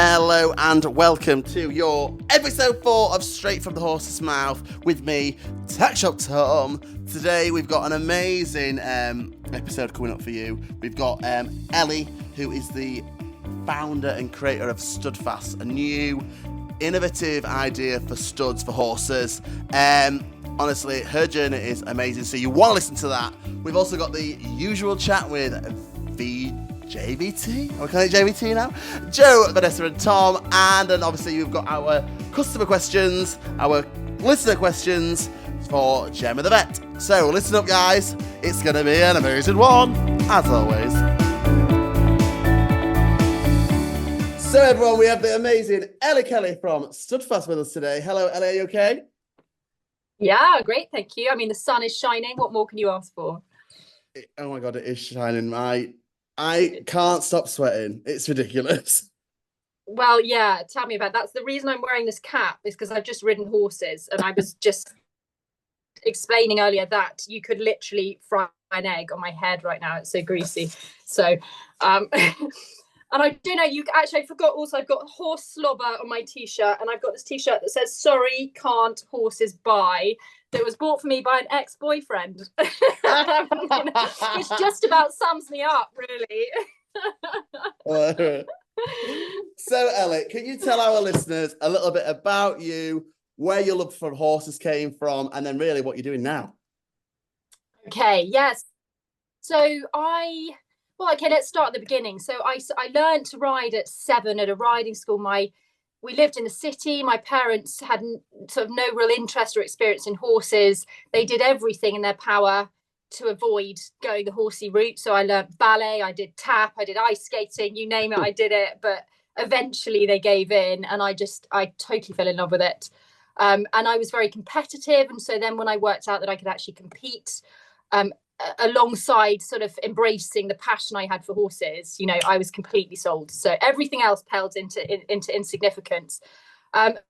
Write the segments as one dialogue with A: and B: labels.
A: Hello and welcome to your episode 4 of Straight from the Horse's Mouth with me, Tack Shop Tom. Today we've got an amazing episode coming up for you. We've got Ellie, who is the founder and creator of StudFast, a new innovative idea for studs for horses. Honestly, her journey is amazing, so you want to listen to that. We've also got the usual chat with JVT, or can I JVT now? Joe, Vanessa and Tom, and then obviously you've got our customer questions, our listener questions for Gemma the vet. So listen up guys, it's going to be an amazing one, as always. So everyone, we have the amazing Ellie Kelly from StudFast with us today. Hello Ellie, are you okay?
B: Yeah, great, thank you. I mean, the sun is shining, what more can you ask for?
A: Oh my God, it is shining, I can't stop sweating. It's ridiculous.
B: Well, yeah, tell me about that. That's the reason I'm wearing this cap, is because I've just ridden horses, and I was just explaining earlier that you could literally fry an egg on my head right now. It's so greasy. So, and I don't know, I forgot also, I've got horse slobber on my t-shirt, and I've got this t-shirt that says, "Sorry, can't horses buy," that was bought for me by an ex-boyfriend. Which just about sums me up, really.
A: So, Ellie, can you tell our listeners a little bit about you, where your love for horses came from, and then really what you're doing now?
B: Okay, yes. So let's start at the beginning. So I learned to ride at 7 at a riding school. We lived in the city. My parents had sort of no real interest or experience in horses. They did everything in their power to avoid going the horsey route. So I learned ballet, I did tap, I did ice skating, you name it, I did it. But eventually they gave in, and I totally fell in love with it. And I was very competitive. And so then when I worked out that I could actually compete alongside sort of embracing the passion I had for horses, I was completely sold. So everything else paled into insignificance. And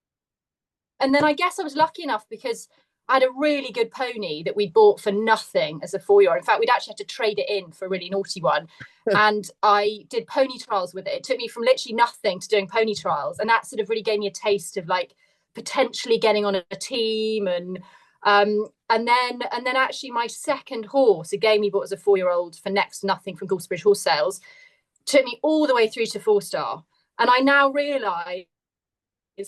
B: then I guess I was lucky enough because I had a really good pony that we bought for nothing as a 4-year-old. In fact, we'd actually had to trade it in for a really naughty one. And I did pony trials with it. It took me from literally nothing to doing pony trials. And that sort of really gave me a taste of like potentially getting on a team. And then actually my second horse, again, we bought as a 4-year-old for next to nothing from Gorsebridge Horse Sales, took me all the way through to 4-star. And I now realise,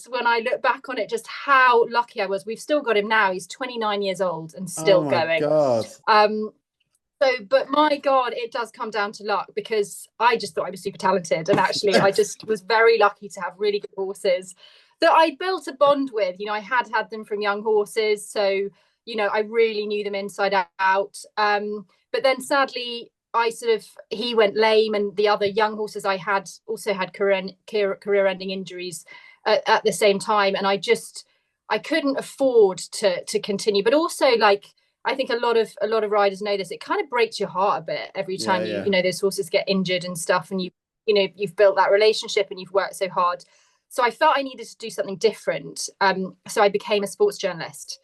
B: when I look back on it, just how lucky I was. We've still got him now. He's 29 years old and still going.
A: God.
B: But my God, it does come down to luck, because I just thought I was super talented. And actually, I just was very lucky to have really good horses that I built a bond with. I had them from young horses. So, I really knew them inside out. But then sadly, he went lame, and the other young horses I had also had career-ending injuries at the same time. And I couldn't afford to continue. But also, like, I think a lot of riders know this, it kind of breaks your heart a bit every time those horses get injured and stuff, and you've built that relationship and you've worked so hard. So I felt I needed to do something different. So I became a sports journalist.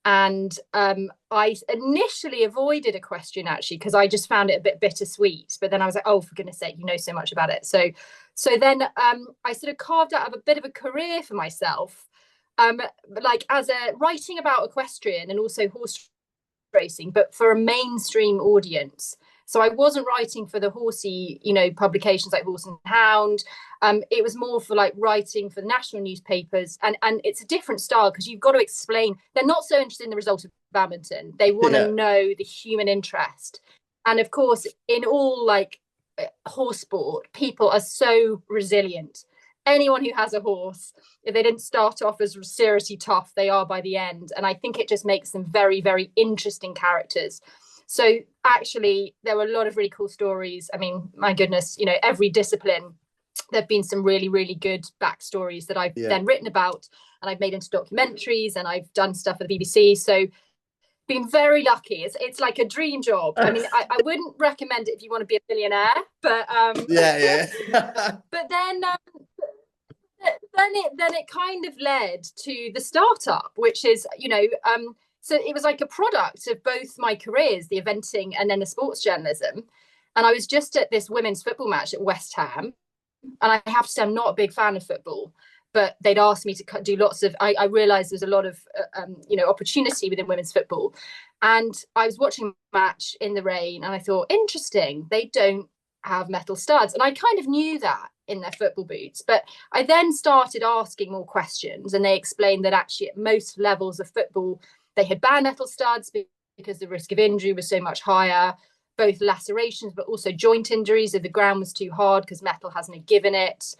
B: And I initially avoided equestrian, actually, because I just found it a bit bittersweet. But then I was like, oh, for goodness sake, you know so much about it. So then I sort of carved out a bit of a career for myself, like as a writing about equestrian and also horse racing, but for a mainstream audience. So I wasn't writing for the horsey, publications like Horse and Hound. It was more for like writing for the national newspapers. And it's a different style, because you've got to explain. They're not so interested in the result of badminton. They want to know the human interest. And of course, in all like horse sport, people are so resilient. Anyone who has a horse, if they didn't start off as seriously tough, they are by the end. And I think it just makes them very, very interesting characters. So actually, there were a lot of really cool stories. I mean, my goodness, every discipline, there've been some really, really good backstories that I've then written about, and I've made into documentaries, and I've done stuff for the BBC. So been very lucky. It's like a dream job. I mean, I wouldn't recommend it if you want to be a millionaire, but but then it kind of led to the startup, which is, so it was like a product of both my careers, the eventing and then the sports journalism. And I was just at this women's football match at West Ham, and I have to say I'm not a big fan of football, but they'd asked me to do lots of, I realized there's a lot of opportunity within women's football. And I was watching a match in the rain and I thought, interesting, they don't have metal studs. And I kind of knew that in their football boots, but I then started asking more questions, and they explained that actually at most levels of football they had banned metal studs because the risk of injury was so much higher, both lacerations but also joint injuries if the ground was too hard because metal hasn't given it.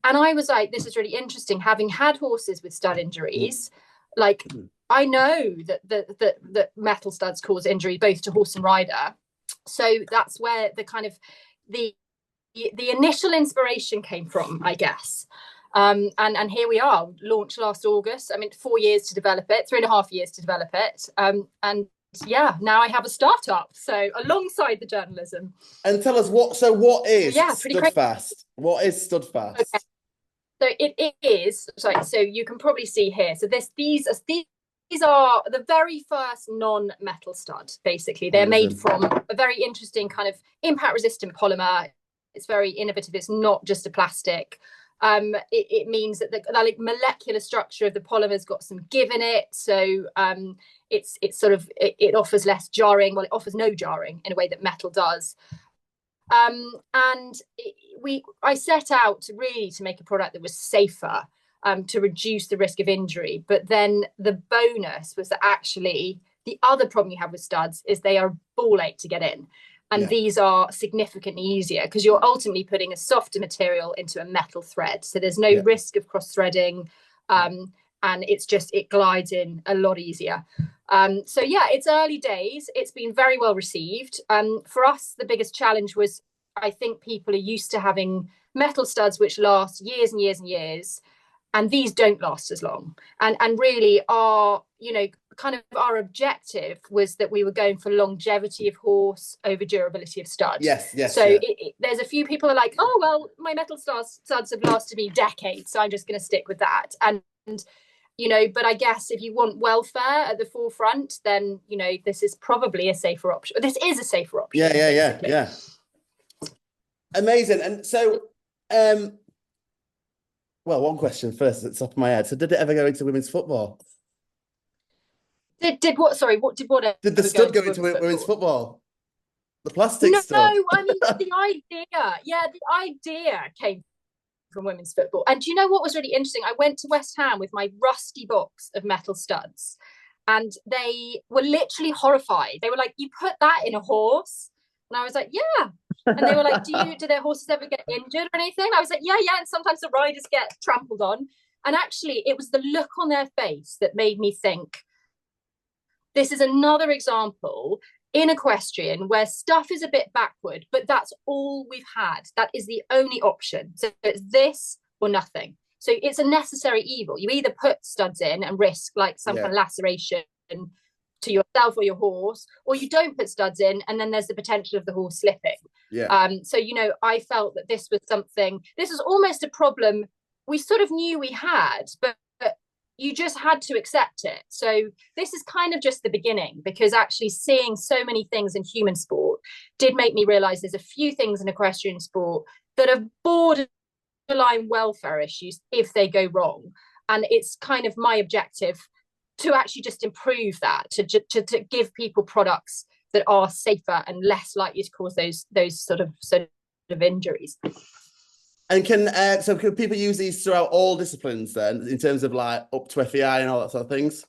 B: And I was like, this is really interesting, having had horses with stud injuries. Like, I know that metal studs cause injury both to horse and rider. So that's where the kind of the initial inspiration came from, I guess. And here we are, launched last August. I mean, 4 years to develop it, 3.5 years to develop it. And yeah, now I have a startup. So alongside the journalism.
A: And tell us what is StudFast?
B: Crazy.
A: What is StudFast?
B: Okay. So it is, sorry, so you can probably see here. So these are the very first non-metal stud, basically. They're made from a very interesting kind of impact-resistant polymer. It's very innovative. It's not just a plastic. It means that the like molecular structure of the polymer's got some give in it. So it's sort of, it offers less jarring. Well, it offers no jarring in a way that metal does. I set out to make a product that was safer, to reduce the risk of injury. But then the bonus was that actually the other problem you have with studs is they are a ball ache to get in. And these are significantly easier because you're ultimately putting a softer material into a metal thread. So there's no risk of cross-threading. And it glides in a lot easier. So yeah, it's early days. It's been very well received. For us, the biggest challenge was, I think people are used to having metal studs which last years and years and years, and these don't last as long. And really our objective was that we were going for longevity of horse over durability of stud.
A: Yes.
B: So there's a few people are like, oh, well, my metal studs have lasted me decades, so I'm just going to stick with that. And but I guess if you want welfare at the forefront, then, this is probably a safer option. This is a safer option.
A: Yeah. Amazing. And so, one question first at the top of my head. So did it ever go into women's football?
B: Did what? Sorry, what did what?
A: Did the stud go into women's football? The plastic stud?
B: No, I mean, the idea came from women's football. And do you know what was really interesting? I went to West Ham with my rusty box of metal studs, and they were literally horrified. They were like, you put that in a horse? And I was like, yeah. And they were like, do their horses ever get injured or anything? I was like, yeah. And sometimes the riders get trampled on. And actually, it was the look on their face that made me think, this is another example in equestrian where stuff is a bit backward, but that's all we've had. That is the only option. So it's this or nothing. So it's a necessary evil. You either put studs in and risk like some kind of laceration to yourself or your horse, or you don't put studs in and then there's the potential of the horse slipping. So I felt that this was almost a problem we sort of knew we had, but you just had to accept it. So this is kind of just the beginning, because actually seeing so many things in human sport did make me realize there's a few things in equestrian sport that are borderline welfare issues if they go wrong. And it's kind of my objective to actually just improve that, to give people products that are safer and less likely to cause those sort of injuries.
A: And can people use these throughout all disciplines then, in terms of like up to FEI and all that sort of things?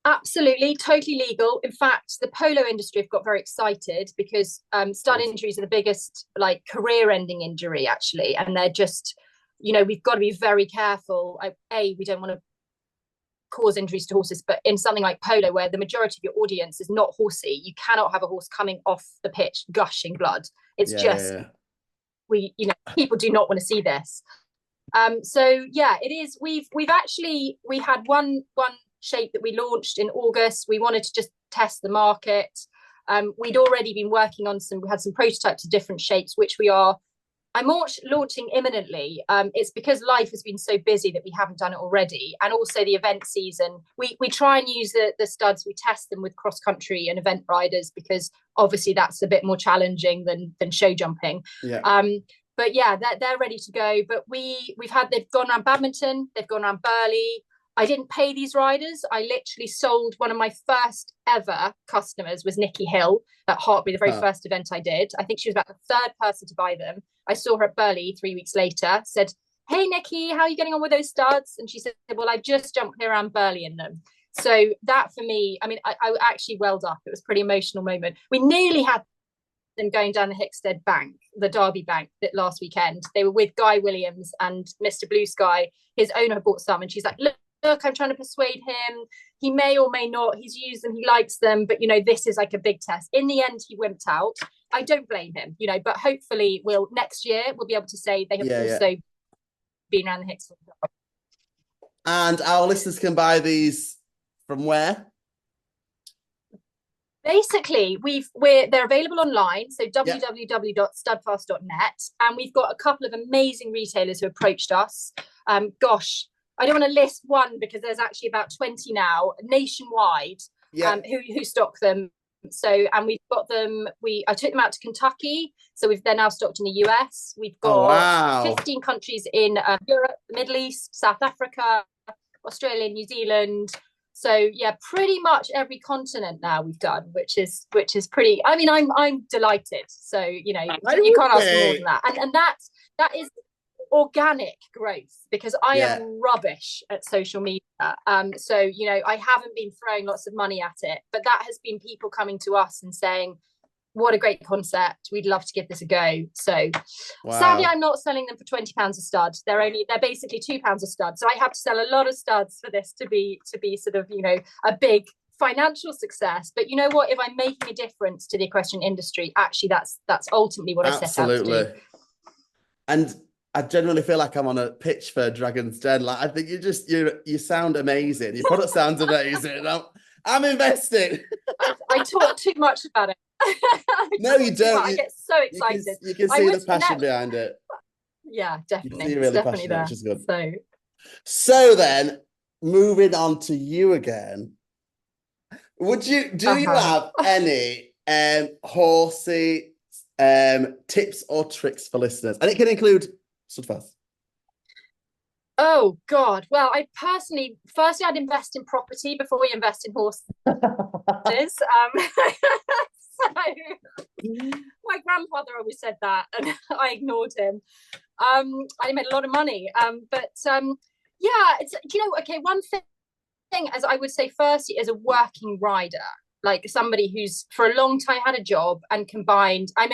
B: Absolutely, totally legal. In fact, the polo industry have got very excited because stud injuries are the biggest like career-ending injury actually, and they're just, we've got to be very careful. We don't want to cause injuries to horses, but in something like polo where the majority of your audience is not horsey, you cannot have a horse coming off the pitch gushing blood. It's people do not want to see this. It is. We had one shape that we launched in August. We wanted to just test the market. We'd already been working on we had some prototypes of different shapes, which I'm launching imminently. It's because life has been so busy that we haven't done it already. And also the event season, we try and use the studs, we test them with cross country and event riders, because obviously that's a bit more challenging than show jumping. but yeah, they're ready to go. But they've gone around Badminton, they've gone around Burley. I didn't pay these riders. I literally sold one of my first ever customers was Nikki Hill at Hartbury, the very first event I did. I think she was about the third person to buy them. I saw her at Burley 3 weeks later, said, "Hey, Nikki, how are you getting on with those studs?" And she said, "Well, I just jumped around Burley in them." So that for me, I mean, I actually welled up. It was a pretty emotional moment. We nearly had them going down the Hickstead Bank, the Derby Bank, that last weekend. They were with Guy Williams and Mr. Blue Sky. His owner bought some, and she's like, look, I'm trying to persuade him. He may or may not. He's used them. He likes them. But, this is like a big test. In the end, he wimped out. I don't blame him, but hopefully next year we'll be able to say they have also been around the Hickstead.
A: And our listeners can buy these from where?
B: Basically, they're available online, so www.studfast.net, and we've got a couple of amazing retailers who approached us. Gosh, I don't want to list one because there's actually about 20 now nationwide who stock them. So, and we've got them. I took them out to Kentucky, so they're now stocked in the US. We've got 15 countries in Europe, the Middle East, South Africa, Australia, New Zealand. So yeah, pretty much every continent now we've done, which is pretty. I mean, I'm delighted. So you can't ask for more than that, and that is organic growth because I am rubbish at social media. So I haven't been throwing lots of money at it, but that has been people coming to us and saying, what a great concept, we'd love to give this a go. So sadly I'm not selling them for £20 a stud. They're basically £2 a stud, so I have to sell a lot of studs for this to be sort of a big financial success. But you know what, if I'm making a difference to the equestrian industry, actually that's ultimately what I set out to do.
A: And I genuinely feel like I'm on a pitch for Dragon's Den. Like, I think you sound amazing. Your product sounds amazing. I'm invested.
B: I talk too much about it.
A: No, you don't.
B: I get so excited.
A: You can see the passion behind it.
B: Yeah, definitely.
A: You're really
B: definitely
A: passionate,
B: there.
A: which is good.
B: So
A: then, moving on to you again. Do you have any horsey tips or tricks for listeners? And it can include StudFast.
B: Oh God! Well, firstly, I'd invest in property before we invest in horses. So, my grandfather always said that, and I ignored him. I made a lot of money, but it's okay. One thing, as I would say, firstly, as a working rider, like somebody who's for a long time had a job and combined. I'm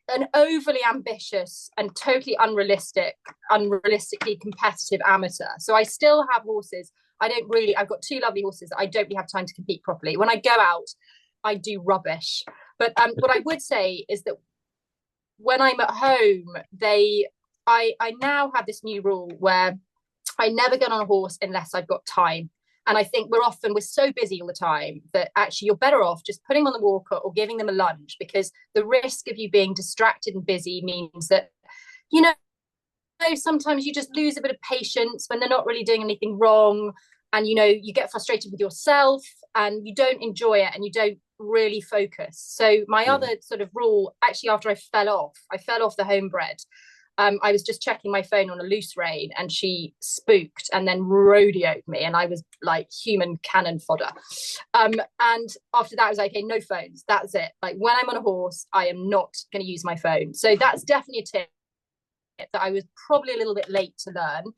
B: an overly ambitious and totally unrealistically competitive amateur. So I still have horses. I've got two lovely horses that I don't really have time to compete properly. When I go out, I do rubbish. But what I would say is that when I'm at home, I now have this new rule where I never get on a horse unless I've got time. And I think we're so busy all the time that actually you're better off just putting them on the walker or giving them a lunge, because the risk of you being distracted and busy means that, sometimes you just lose a bit of patience when they're not really doing anything wrong. And, you get frustrated with yourself and you don't enjoy it and you don't really focus. So my other sort of rule, actually, after I fell off the homebred, I was just checking my phone on a loose rein and she spooked and then rodeoed me and I was like human cannon fodder. And after that I was like, okay, no phones, that's it. Like when I'm on a horse, I am not going to use my phone. So that's definitely a tip that I was probably a little bit late to learn.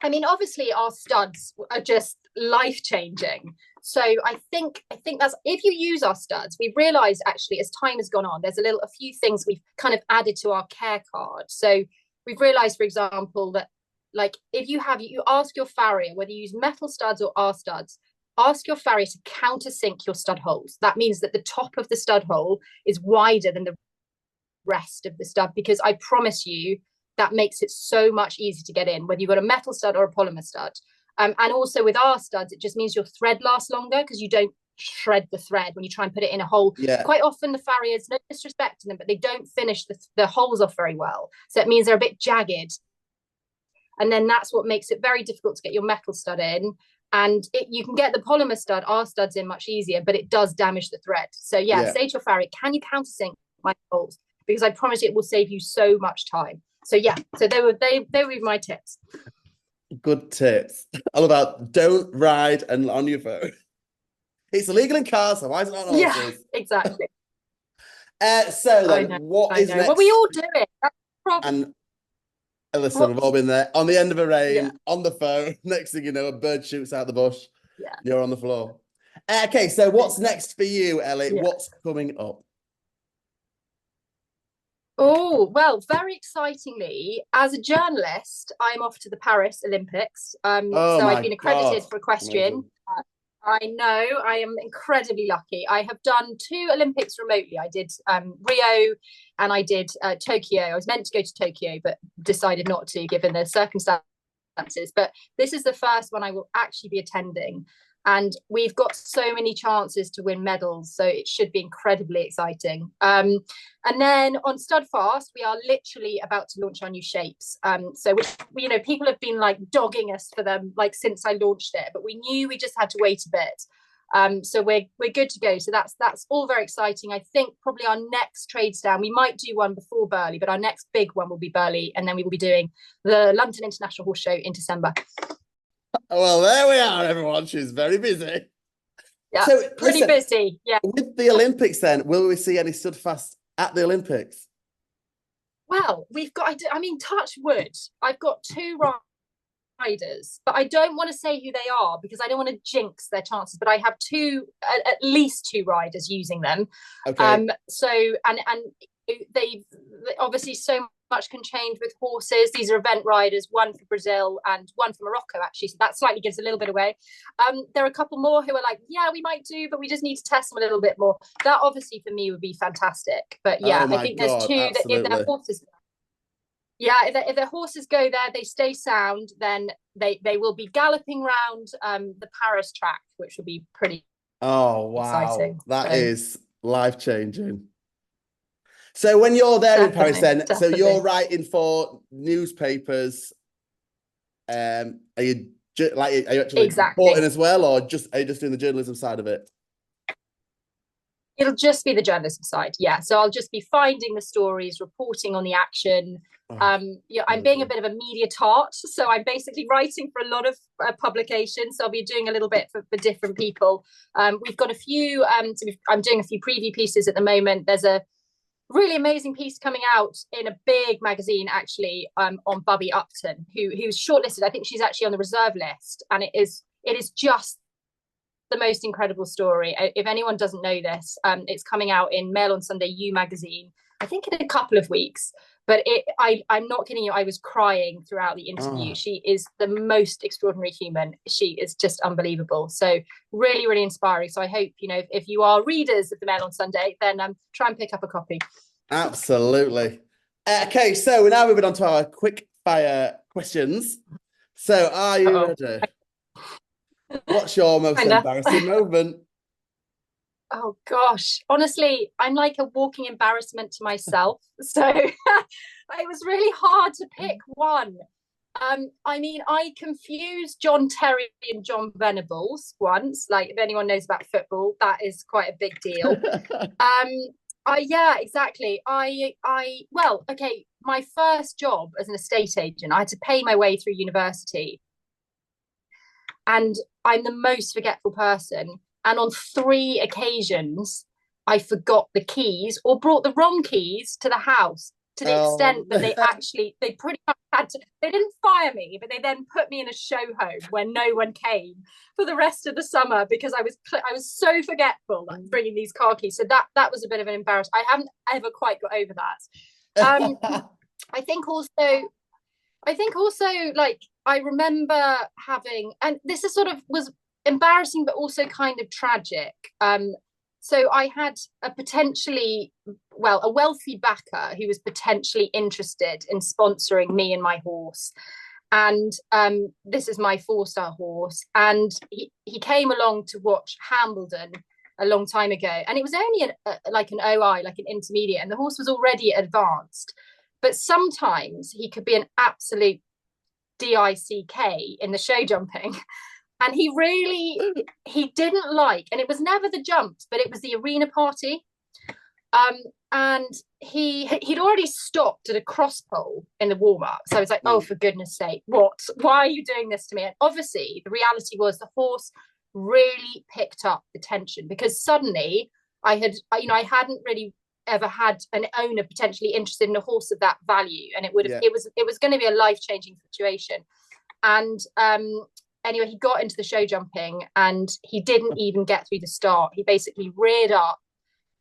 B: I mean, obviously our studs are just life-changing. So I think that's, if you use our studs, we've realized actually as time has gone on, there's a few things we've kind of added to our care card. So we've realized, for example, that like if you ask your farrier whether you use metal studs or our studs, ask your farrier to countersink your stud holes. That means that the top of the stud hole is wider than the rest of the stud, because I promise you that makes it so much easier to get in, whether you've got a metal stud or a polymer stud. And also with our studs, it just means your thread lasts longer because you don't shred the thread when you try and put it in a hole. Yeah. Quite often the farriers, no disrespect to them, but they don't finish the holes off very well. So it means they're a bit jagged. And then that's what makes it very difficult to get your metal stud in. And you can get the polymer stud, our studs, in much easier, but it does damage the thread. So say to your farrier, can you countersink my holes? because I promise you it will save you so much time. So yeah, so they were my tips.
A: Good tips. All about don't ride and on your phone. It's illegal in cars, so why is it not on horses?
B: Yeah, exactly.
A: So then, what is next?
B: Well, we all do it. That's the problem.
A: And listen, we've all been there. On the end of a rain,
B: Yeah.
A: on the phone. Next thing you know, a bird shoots out the bush.
B: Yeah.
A: You're on the floor. Okay, so what's next for you, Ellie?
B: Yeah.
A: What's coming up?
B: Oh, well, very excitingly, as a journalist, I'm off to the Paris Olympics.
A: Oh
B: So
A: my
B: I've been accredited
A: God.
B: for equestrian. I know, I am incredibly lucky. I have done 2 Olympics remotely. I did Rio and I did Tokyo. I was meant to go to Tokyo, but decided not to given the circumstances. But this is the first one I will actually be attending. And we've got so many chances to win medals, so it should be incredibly exciting. And then on StudFast, we are literally about to launch our new shapes. So you know, people have been like dogging us for them like since I launched it, but we knew we just had to wait a bit. So we're good to go. So that's all very exciting. I think probably our next trade stand, we might do one before Burley, but our next big one will be Burley, and then we will be doing the London International Horse Show in December.
A: Well, there we are, everyone. She's very busy.
B: Yeah, so, pretty busy. Yeah.
A: With the Olympics, then, will we see any StudFast at the Olympics?
B: Well, we've got. I mean, touch wood. I've got 2 riders, but I don't want to say who they are because I don't want to jinx their chances. But I have at least 2 riders using them.
A: Okay.
B: So and they obviously so much can change with horses. These are event riders, one for Brazil and one for Morocco, actually. So that slightly gives a little bit away. There are a couple more who are like, yeah, we might do, but we just need to test them a little bit more. That obviously for me would be fantastic. But yeah, I think there's 2 that if their horses, if their horses go there, they stay sound, then they will be galloping around the Paris track, which will be pretty exciting.
A: That is life-changing. So when you're there in Paris, then, so you're writing for newspapers. Are you actually reporting as well, or are you just doing the journalism side of it?
B: It'll just be the journalism side, yeah. So I'll just be finding the stories, reporting on the action. I'm being a bit of a media tart, so I'm basically writing for a lot of publications. So I'll be doing a little bit for different people. We've got a few. I'm doing a few preview pieces at the moment. There's a really amazing piece coming out in a big magazine actually on Bubby Upton, who's shortlisted. I think she's actually on the reserve list, and it is just the most incredible story. If anyone doesn't know this, it's coming out in Mail on Sunday You magazine, I think in a couple of weeks. But I'm not kidding you, I was crying throughout the interview. She is the most extraordinary human. She is just unbelievable. So really, really inspiring. So I hope, if you are readers of the Mail on Sunday, then try and pick up a copy.
A: Absolutely. Okay, so we're now moving on to our quick fire questions. So are you ready? What's your most embarrassing moment?
B: Oh gosh, honestly, I'm like a walking embarrassment to myself. So it was really hard to pick one. I mean, I confused John Terry and John Venables once. Like, if anyone knows about football, that is quite a big deal. Yeah, exactly. Well, okay, my first job as an estate agent, I had to pay my way through university. And I'm the most forgetful person. And on 3 occasions, I forgot the keys or brought the wrong keys to the house, to the extent that they pretty much had to, they didn't fire me, but they then put me in a show home where no one came for the rest of the summer because I was so forgetful, like bringing these car keys. So that was a bit of an embarrassment. I haven't ever quite got over that. I think also like I remember having, and this is sort of was embarrassing but also kind of tragic. So I had a wealthy backer who was potentially interested in sponsoring me and my horse. And this is my 4-star horse. And he came along to watch Hambledon a long time ago. And it was only like an OI, like an intermediate. And the horse was already advanced. But sometimes he could be an absolute DICK in the show jumping. And he didn't like, and it was never the jumps, but it was the arena party. And he'd already stopped at a cross pole in the warm up. So I was like, oh, for goodness sake, what? Why are you doing this to me? And obviously, the reality was the horse really picked up the tension because suddenly I hadn't really ever had an owner potentially interested in a horse of that value, and it was going to be a life-changing situation. And anyway, he got into the show jumping and he didn't even get through the start. He basically reared up,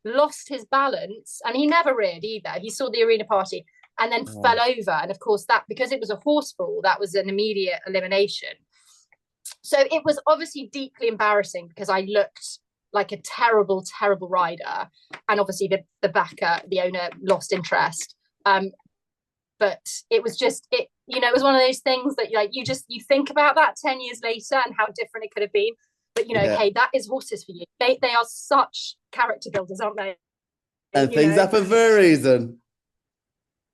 B: lost his balance, and he never reared either. He saw the arena party and then fell over. And of course, that because it was a horse fall, that was an immediate elimination. So it was obviously deeply embarrassing because I looked like a terrible, terrible rider. And obviously the backer, the owner, lost interest. But it was just, it was one of those things that you think about that 10 years later and how different it could have been. But hey, that is horses for you. They are such character builders, aren't they?
A: And things happen for a reason.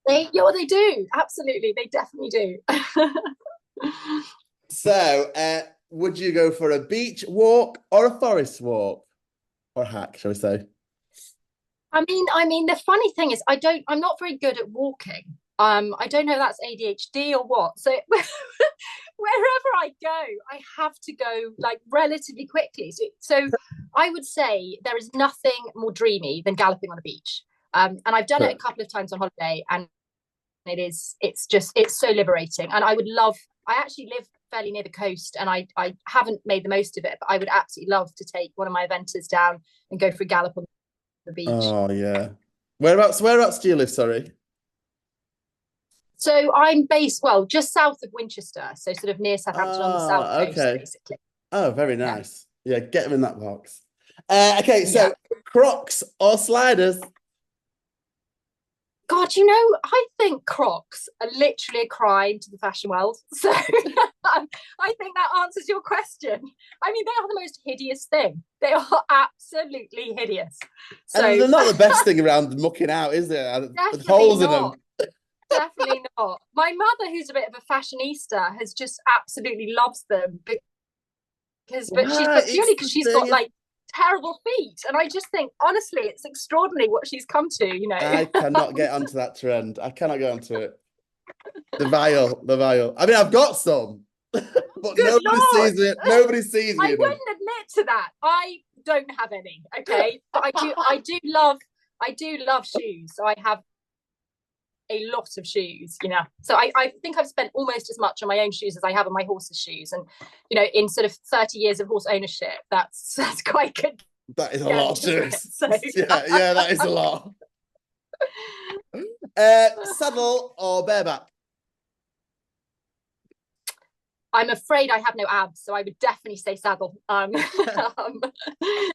B: They do. Absolutely, they definitely do.
A: So, would you go for a beach walk or a forest walk, or hack, shall we say?
B: I mean, the funny thing is, I'm not very good at walking. I don't know if that's ADHD or what. So wherever I go, I have to go like relatively quickly. So I would say there is nothing more dreamy than galloping on a beach. And I've done it a couple of times on holiday, and it's so liberating. And I actually live fairly near the coast, and I haven't made the most of it, but I would absolutely love to take one of my eventers down and go for a gallop on the beach.
A: Oh yeah. Whereabouts do you live, sorry?
B: So I'm based, just south of Winchester, so sort of near Southampton on the south coast, basically.
A: Oh, very nice. Yeah, get them in that box. Okay, so Crocs or sliders?
B: God, I think Crocs are literally a crime to the fashion world. So I think that answers your question. I mean, they are the most hideous thing. They are absolutely hideous. So
A: and they're not the best thing around mucking out, is there? With holes in them.
B: Definitely not. My mother, who's a bit of a fashionista, has just absolutely loves them because she's got like terrible feet, and I just think honestly, it's extraordinary what she's come to.
A: I cannot get onto that trend. I cannot get onto it. The vile. I mean, I've got some, but nobody sees it. Nobody sees me.
B: I wouldn't admit to that. I don't have any. Okay, but I do love shoes. So I have a lot of shoes, so I think I've spent almost as much on my own shoes as I have on my horse's shoes, and in sort of 30 years of horse ownership, that's quite good.
A: That is a lot of shoes. So. yeah, that is a lot. Saddle or bareback?
B: I'm afraid I have no abs, so I would definitely say saddle.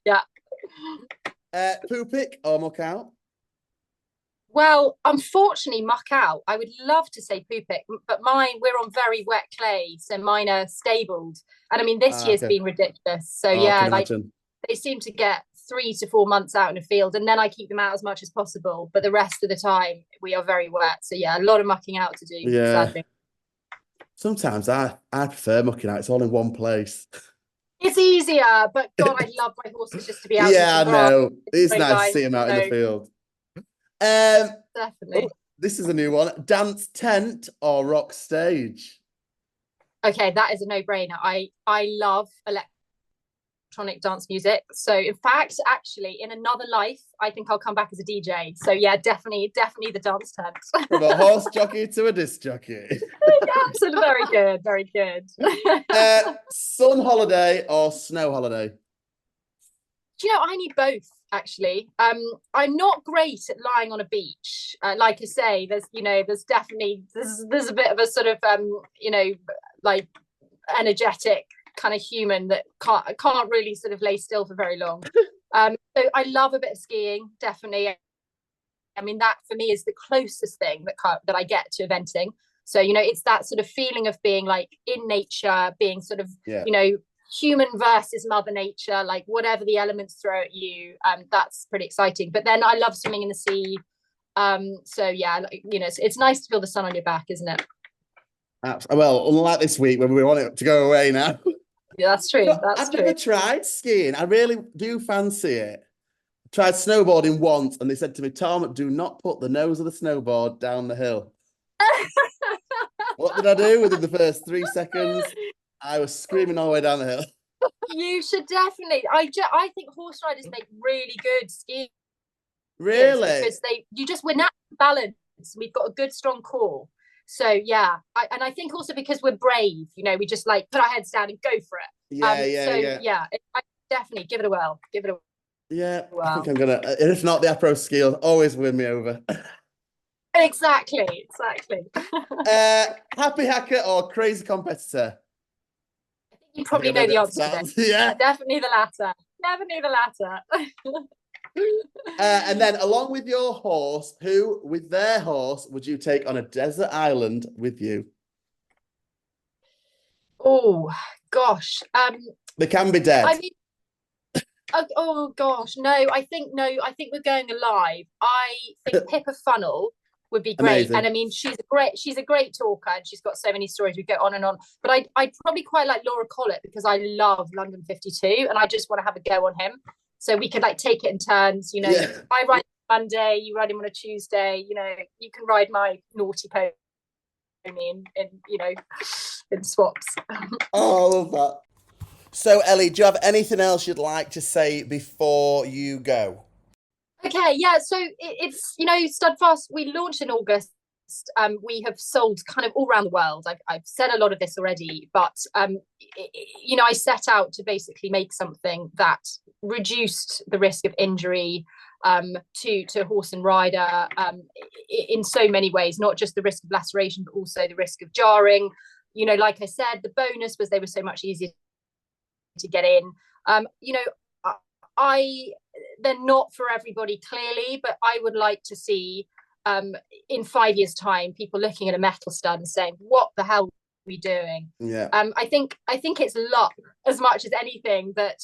B: Yeah.
A: Poo pick or muck out?
B: Well, unfortunately, muck out. I would love to say poo pick, but we're on very wet clay, so mine are stabled. And I mean, this year's been ridiculous. So they seem to get 3 to 4 months out in a field, and then I keep them out as much as possible. But the rest of the time, we are very wet. So a lot of mucking out to do.
A: Yeah. Sadly. Sometimes I prefer mucking out. It's all in one place.
B: It's easier, but God, I love my horses just to be out.
A: Yeah, I know. It's nice to see them out in the field.
B: Definitely.
A: This is a new one. Dance tent or rock stage?
B: Okay, that is a no-brainer. I love electronic dance music. So in fact, actually, in another life, I think I'll come back as a DJ. So yeah, definitely the dance tent.
A: From a horse jockey to a disc jockey.
B: Absolutely, very good.
A: Sun holiday or snow holiday?
B: Do I need both. Actually, I'm not great at lying on a beach. Like I say, there's definitely there's a bit of a sort of like energetic kind of human that can't really sort of lay still for very long. So I love a bit of skiing, definitely. I mean, that for me is the closest thing that I get to eventing. So it's that sort of feeling of being like in nature, being sort of human versus mother nature, like whatever the elements throw at you, that's pretty exciting. But then I love swimming in the sea, so it's nice to feel the sun on your back, isn't it?
A: Well, unlike this week when we want it to go away now.
B: Yeah, that's true.
A: I've never tried skiing. I really do fancy it. tried snowboarding once, and they said to me, Tom, do not put the nose of the snowboard down the hill. What did I do within the first 3 seconds? I was screaming all the way down the hill.
B: You should definitely. I think horse riders make really good skiers.
A: Really?
B: Because we're natural balance. We've got a good strong core. So yeah, I think also because we're brave, we just like put our heads down and go for it. Yeah. I definitely give it a whirl. Give it a
A: yeah.
B: whirl.
A: I think I'm gonna. If not, the apro ski will always win me over.
B: Exactly.
A: Happy hacker or crazy competitor?
B: I think you probably know the answer to this.
A: Yeah,
B: definitely the latter. Definitely the latter.
A: And then, along with your horse, who with their horse would you take on a desert island with you?
B: Oh gosh,
A: They can be dead.
B: I mean, oh gosh, no. I think we're going alive. I think Pippa Funnel would be great.
A: Amazing.
B: And I mean, she's a great talker, and she's got so many stories. We go on and on. But I'd probably quite like Laura Collett, because I love London 52, and I just want to have a go on him. So we could like take it in turns,
A: Yeah.
B: I ride Monday, you ride him on a Tuesday, you can ride my naughty pony in swaps.
A: Oh, I love that. So, Ellie, do you have anything else you'd like to say before you go?
B: Okay, yeah. So it's StudFast. We launched in August. We have sold kind of all around the world. I've said a lot of this already, but I set out to basically make something that reduced the risk of injury to horse and rider in so many ways, not just the risk of laceration, but also the risk of jarring. Like I said, the bonus was they were so much easier to get in. They're not for everybody, clearly, but I would like to see in 5 years' time people looking at a metal stud and saying, what the hell are we doing?
A: Yeah.
B: I think it's luck as much as anything that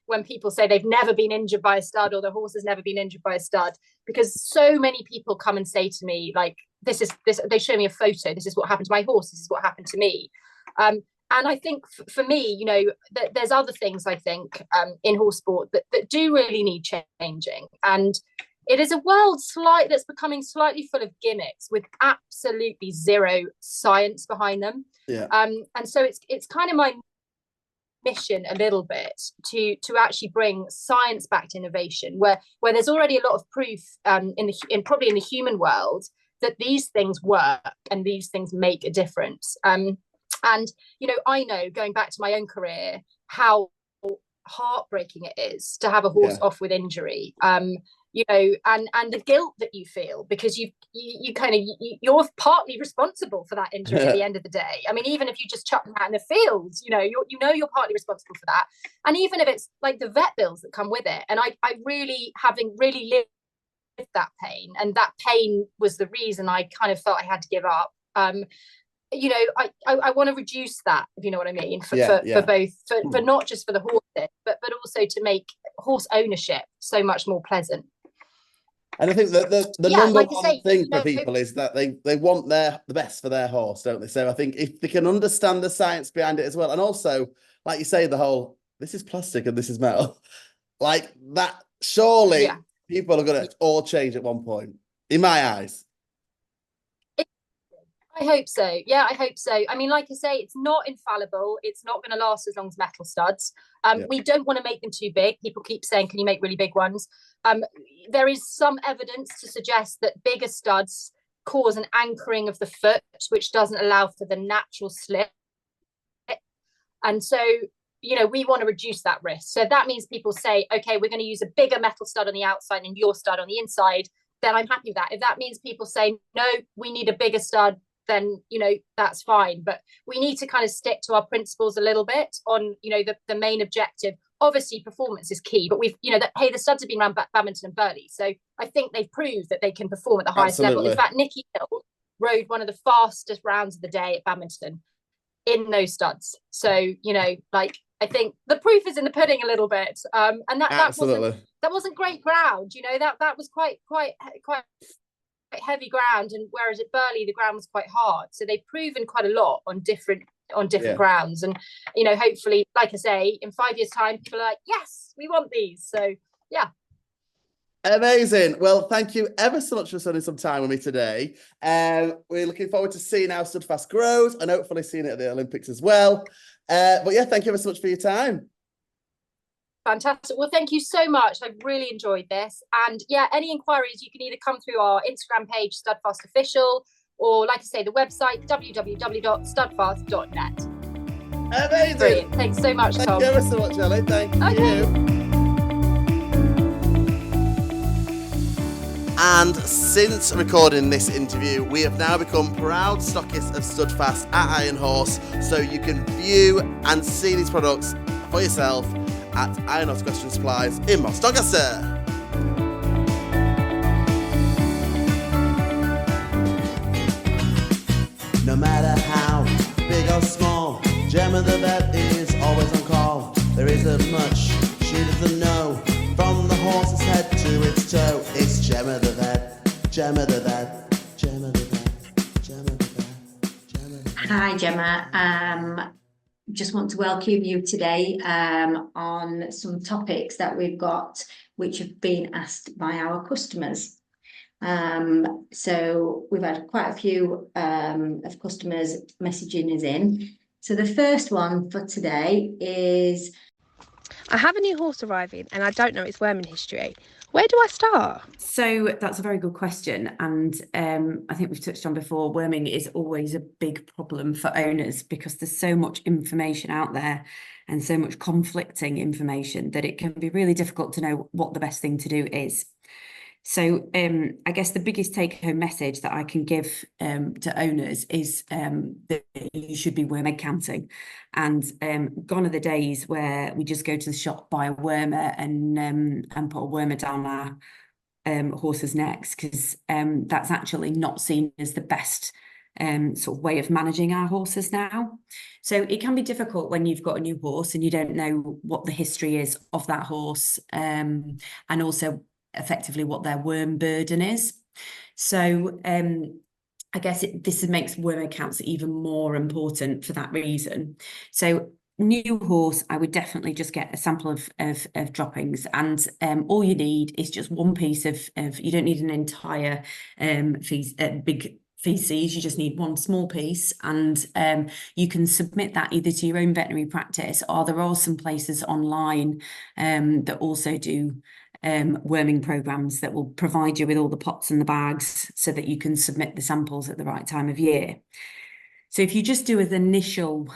B: when people say they've never been injured by a stud, or the horse has never been injured by a stud, because so many people come and say to me, like, this they show me a photo, this is what happened to my horse, this is what happened to me. And I think for me, there's other things I think in horse sport that do really need changing. And it is a world that's becoming slightly full of gimmicks with absolutely zero science behind them.
A: Yeah.
B: And so it's kind of my mission a little bit to actually bring science-backed innovation where there's already a lot of proof probably in the human world that these things work and these things make a difference. And I know, going back to my own career, how heartbreaking it is to have a horse off with injury. And the guilt that you feel, because you're partly responsible for that injury at the end of the day. I mean, even if you just chuck them out in the fields, you're partly responsible for that. And even if it's like the vet bills that come with it. And I really, having really lived that pain, and that pain was the reason I kind of felt I had to give up. I want to reduce that, if you know what I mean, for both, for not just for the horses, but also to make horse ownership so much more pleasant.
A: And I think that the number one thing for people is that they want the best for their horse, don't they? So I think if they can understand the science behind it as well, and also, like you say, the whole, this is plastic and this is metal, like that, surely people are going to all change at one point, in my eyes.
B: I hope so. Yeah, I hope so. I mean, like I say, it's not infallible. It's not going to last as long as metal studs. We don't want to make them too big. People keep saying, can you make really big ones? There is some evidence to suggest that bigger studs cause an anchoring of the foot, which doesn't allow for the natural slip. And so, we want to reduce that risk. So that means people say, okay, we're going to use a bigger metal stud on the outside and your stud on the inside. Then I'm happy with that. If that means people say, no, we need a bigger stud, then that's fine. But we need to kind of stick to our principles a little bit on the main objective. Obviously performance is key, but we've the studs have been around Badminton and Burghley, so I think they've proved that they can perform at the highest level. In fact, Nikki Hill rode one of the fastest rounds of the day at Badminton in those studs. So I think the proof is in the pudding a little bit. And that wasn't great ground. That was quite heavy ground, and whereas at Burghley the ground was quite hard, so they've proven quite a lot on different grounds. And hopefully, like I say, in 5 years' time people are like, yes, we want these. So
A: Amazing. Well, thank you ever so much for spending some time with me today. We're looking forward to seeing how StudFast grows and hopefully seeing it at the Olympics as well. But yeah, thank you ever so much for your time.
B: Fantastic. Well, thank you so much. I've really enjoyed this. And yeah, any inquiries, you can either come through our Instagram page, StudFast Official, or like I say, the website, www.studfast.net.
A: Amazing.
B: Brilliant. Thanks so much, Tom.
A: Thank you ever so much, Ellie. Thank you. And since recording this interview, we have now become proud stockists of StudFast at Iron Horse, so you can view and see these products for yourself at Iron Horse Equestrian Supplies in Moss Doncaster. No matter how big or small, Gemma the vet is always on call. There isn't much she doesn't know, from the horse's head to its toe. It's Gemma the vet, Gemma the vet, Gemma the vet, Gemma the vet, Gemma the vet.
C: Hi Gemma, just want to welcome you today on some topics that we've got which have been asked by our customers. So we've had quite a few of customers messaging us in. So the first one for today is,
D: I have a new horse arriving and I don't know its worming history. Where do I start?
E: So that's a very good question. And I think we've touched on before, worming is always a big problem for owners because there's so much information out there and so much conflicting information that it can be really difficult to know what the best thing to do is. So I guess the biggest take-home message that I can give to owners is that you should be worm egg counting. And gone are the days where we just go to the shop, buy a wormer and put a wormer down our horses' necks, because that's actually not seen as the best sort of way of managing our horses now. So it can be difficult when you've got a new horse and you don't know what the history is of that horse, and also effectively what their worm burden is. So I guess this makes worm egg counts even more important for that reason. So new horse, I would definitely just get a sample of droppings, and all you need is just one piece of you don't need an entire big feces, you just need one small piece, and you can submit that either to your own veterinary practice, or there are some places online that also do worming programs that will provide you with all the pots and the bags so that you can submit the samples at the right time of year. So if you just do an initial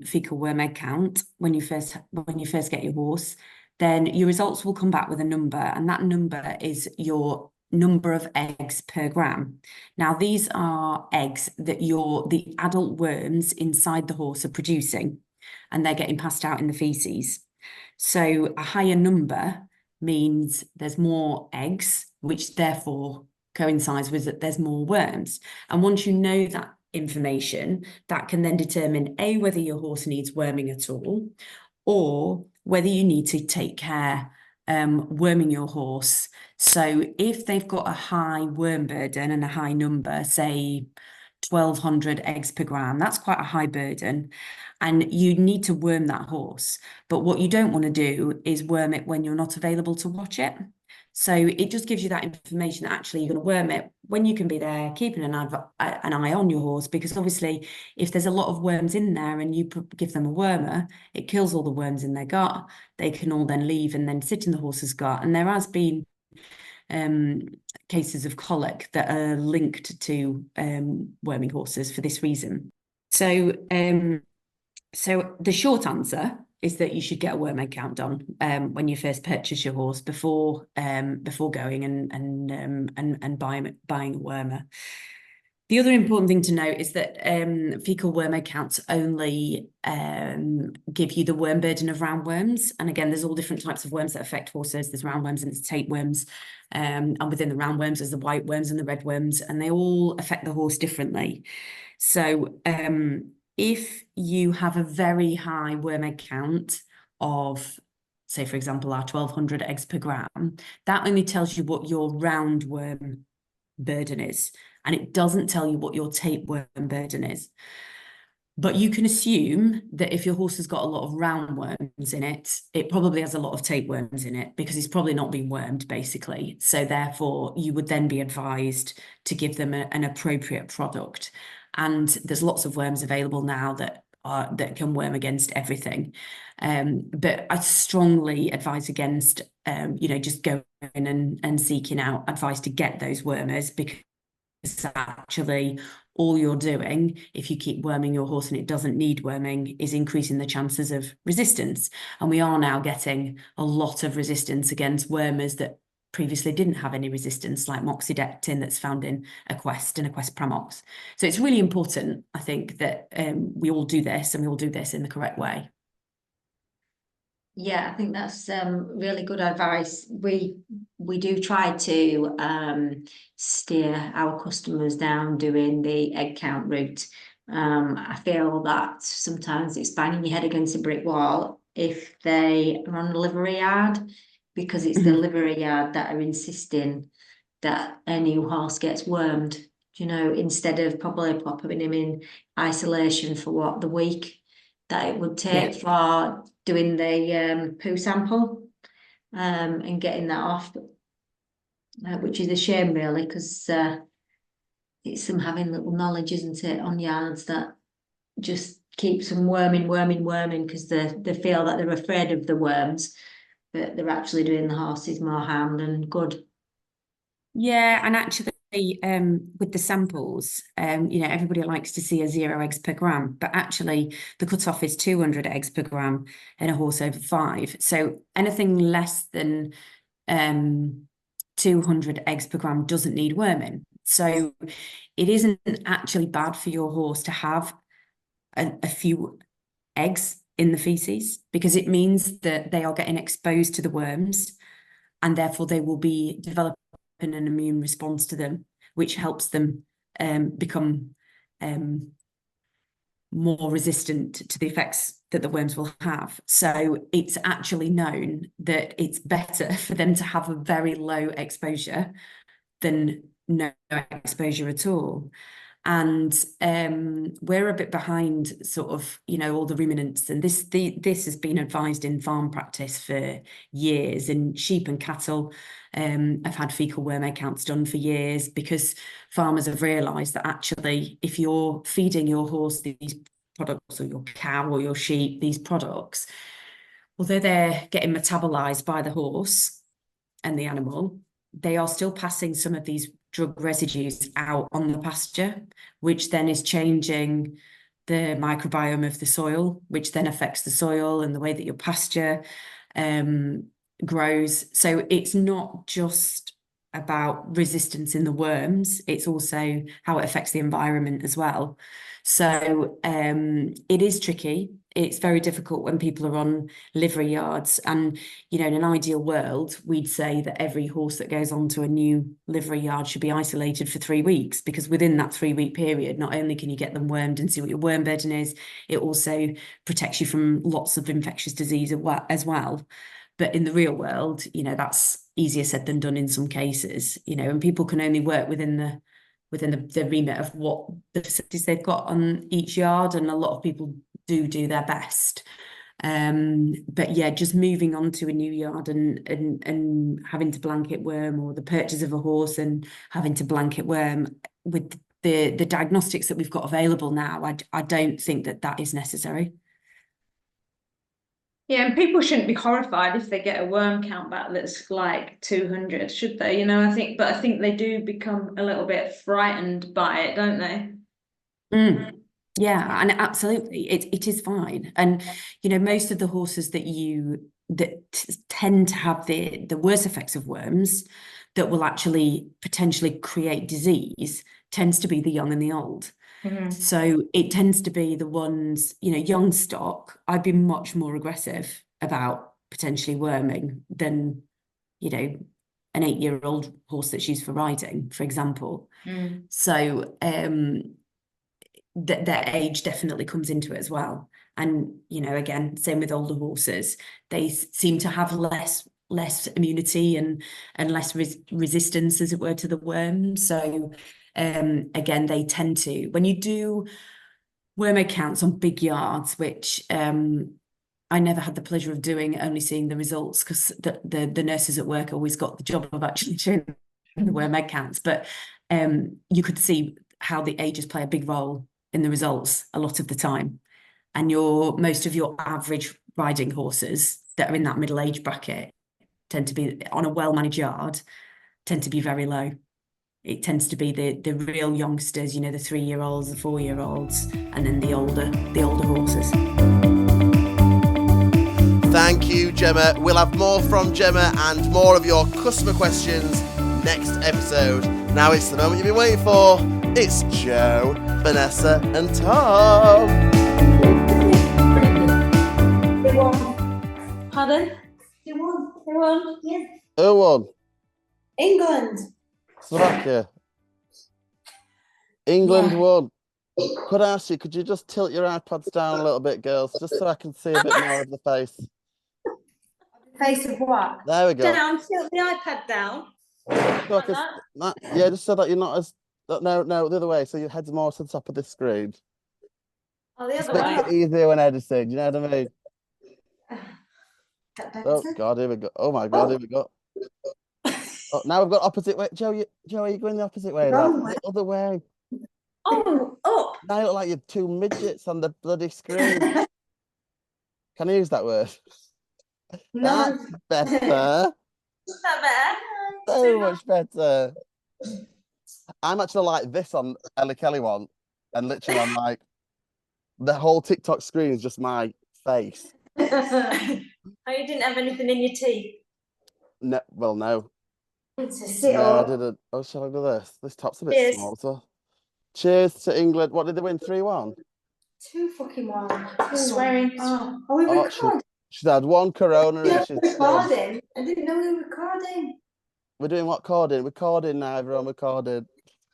E: fecal worm egg count when you first get your horse, then your results will come back with a number, and that number is your number of eggs per gram. Now, these are eggs that the adult worms inside the horse are producing, and they're getting passed out in the feces. So a higher number means there's more eggs, which therefore coincides with that there's more worms. And once you know that information, that can then determine A, whether your horse needs worming at all, or whether you need to take care worming your horse. So if they've got a high worm burden and a high number, say 1,200 eggs per gram, that's quite a high burden, and you need to worm that horse. But what you don't want to do is worm it when you're not available to watch it. So it just gives you that information that actually you're going to worm it when you can be there, keeping an eye on your horse, because obviously if there's a lot of worms in there and you give them a wormer, it kills all the worms in their gut. They can all then leave and then sit in the horse's gut. And there has been cases of colic that are linked to worming horses for this reason. So the short answer is that you should get a worm egg count done when you first purchase your horse before going and buying a wormer. The other important thing to note is that fecal worm egg counts only give you the worm burden of roundworms. And again, there's all different types of worms that affect horses. There's roundworms and there's tapeworms. And within the roundworms, there's the white worms and the red worms, and they all affect the horse differently. So if you have a very high worm egg count of, say, for example, our 1,200 eggs per gram, that only tells you what your roundworm burden is, and it doesn't tell you what your tapeworm burden is. But you can assume that if your horse has got a lot of roundworms in it, it probably has a lot of tapeworms in it because it's probably not been wormed, basically. So therefore, you would then be advised to give them an appropriate product. And there's lots of worms available now that can worm against everything. But I strongly advise against, just going and seeking out advice to get those wormers, because actually all you're doing, if you keep worming your horse and it doesn't need worming, is increasing the chances of resistance. And we are now getting a lot of resistance against wormers that previously didn't have any resistance, like moxidectin that's found in Equest and Equest Pramox. So it's really important, I think, that we all do this, and we all do this in the correct way.
C: Yeah, I think that's really good advice. We do try to steer our customers down doing the egg count route. I feel that sometimes it's banging your head against a brick wall if they are on the livery yard, because it's the livery yard that are insisting that a new horse gets wormed, instead of probably popping him in isolation for the week that it would take for doing the poo sample and getting that off, which is a shame, really, because it's them having little knowledge, isn't it, on yards that just keeps them worming because they feel that they're afraid of the worms, but they're actually doing the horses more harm than good.
E: Yeah, and actually, with the samples, everybody likes to see a 0 eggs per gram, but actually the cutoff is 200 eggs per gram in a horse over 5. So anything less than 200 eggs per gram doesn't need worming. So it isn't actually bad for your horse to have a few eggs in the feces, because it means that they are getting exposed to the worms, and therefore they will be developing an immune response to them, which helps them become more resistant to the effects that the worms will have. So it's actually known that it's better for them to have a very low exposure than no exposure at all. And we're a bit behind sort of, all the ruminants. And this has been advised in farm practice for years. And sheep and cattle have had fecal worm egg counts done for years, because farmers have realised that actually, if you're feeding your horse these products, or your cow or your sheep these products, although they're getting metabolised by the horse and the animal, they are still passing some of these drug residues out on the pasture, which then is changing the microbiome of the soil, which then affects the soil and the way that your pasture grows. So it's not just about resistance in the worms, it's also how it affects the environment as well. So it is tricky. It's very difficult when people are on livery yards. And, in an ideal world, we'd say that every horse that goes onto a new livery yard should be isolated for 3 weeks, because within that 3-week period, not only can you get them wormed and see what your worm burden is, it also protects you from lots of infectious disease as well. But in the real world, that's easier said than done in some cases, and people can only work within the remit of what the facilities they've got on each yard, and a lot of people do their best. But yeah, just moving on to a new yard and having to blanket worm, or the purchase of a horse and having to blanket worm, with the diagnostics that we've got available now, I don't think that is necessary.
F: Yeah, and people shouldn't be horrified if they get a worm count back that's like 200, should they? I think they do become a little bit frightened by it, don't they?
E: Yeah, and absolutely, it is fine. And most of the horses that tend to have the worst effects of worms, that will actually potentially create disease, tends to be the young and the old. So it tends to be the ones, young stock, I'd be much more aggressive about potentially worming than, an 8-year-old horse that's used for riding, for example. So their age definitely comes into it as well. And, again, same with older horses, they seem to have less immunity and less resistance, as it were, to the worm. So again, they tend to, when you do worm egg counts on big yards, which I never had the pleasure of doing, only seeing the results, because the nurses at work always got the job of actually doing the worm egg counts. But you could see how the ages play a big role in the results a lot of the time. And most of your average riding horses that are in that middle age bracket tend to be, on a well-managed yard, tend to be very low. It tends to be the real youngsters, the 3-year-olds, the 4-year-olds, and then the older horses.
A: Thank you, Gemma. We'll have more from Gemma and more of your customer questions next episode. Now it's the moment you've been waiting for. It's Joe, Vanessa, and Tom.
F: They won. Pardon? They won. They won. Yeah.
A: Who won?
F: England.
A: Slovakia. England
F: Yeah.
A: won. Could I ask you, could you just tilt your iPads down a little bit, girls, just so I can see a bit more of the face?
F: Face of what?
A: There we go.
F: Down. Tilt the iPad down.
A: So
F: Like that.
A: Yeah, just so that you're not as... No, the other way, so your head's more to the top of this screen.
F: Oh, the
A: Just
F: other
A: makes
F: way.
A: it easier when editing, you know what I mean?
F: That
A: Oh,
F: better?
A: God, here we go. Oh, my God, here we go. Oh, now we've got opposite way. Joe, are you going the opposite way?
F: Wrong
A: The other way.
F: Oh, up.
A: Now you look like you're two midgets on the bloody screen. Can I use that word?
F: No.
A: That's better.
F: Is that better?
A: So much better. I'm actually like this on Ellie Kelly one, and literally I'm like, the whole TikTok screen is just my face.
F: Oh, you didn't have anything in your teeth?
A: No, well, no.
F: Sit
A: No, I
F: up.
A: didn't. Oh, shall I do this? This top's a bit
F: Cheers.
A: small. So. Cheers to England. What did they win? 3-1?
F: 2-1. Swearing. Oh, are we
A: Oh,
F: recording?
A: she's had one Corona and
F: Yeah,
A: she's
F: recording. I didn't know we were recording.
A: We're doing what? Recording now, everyone. Recording.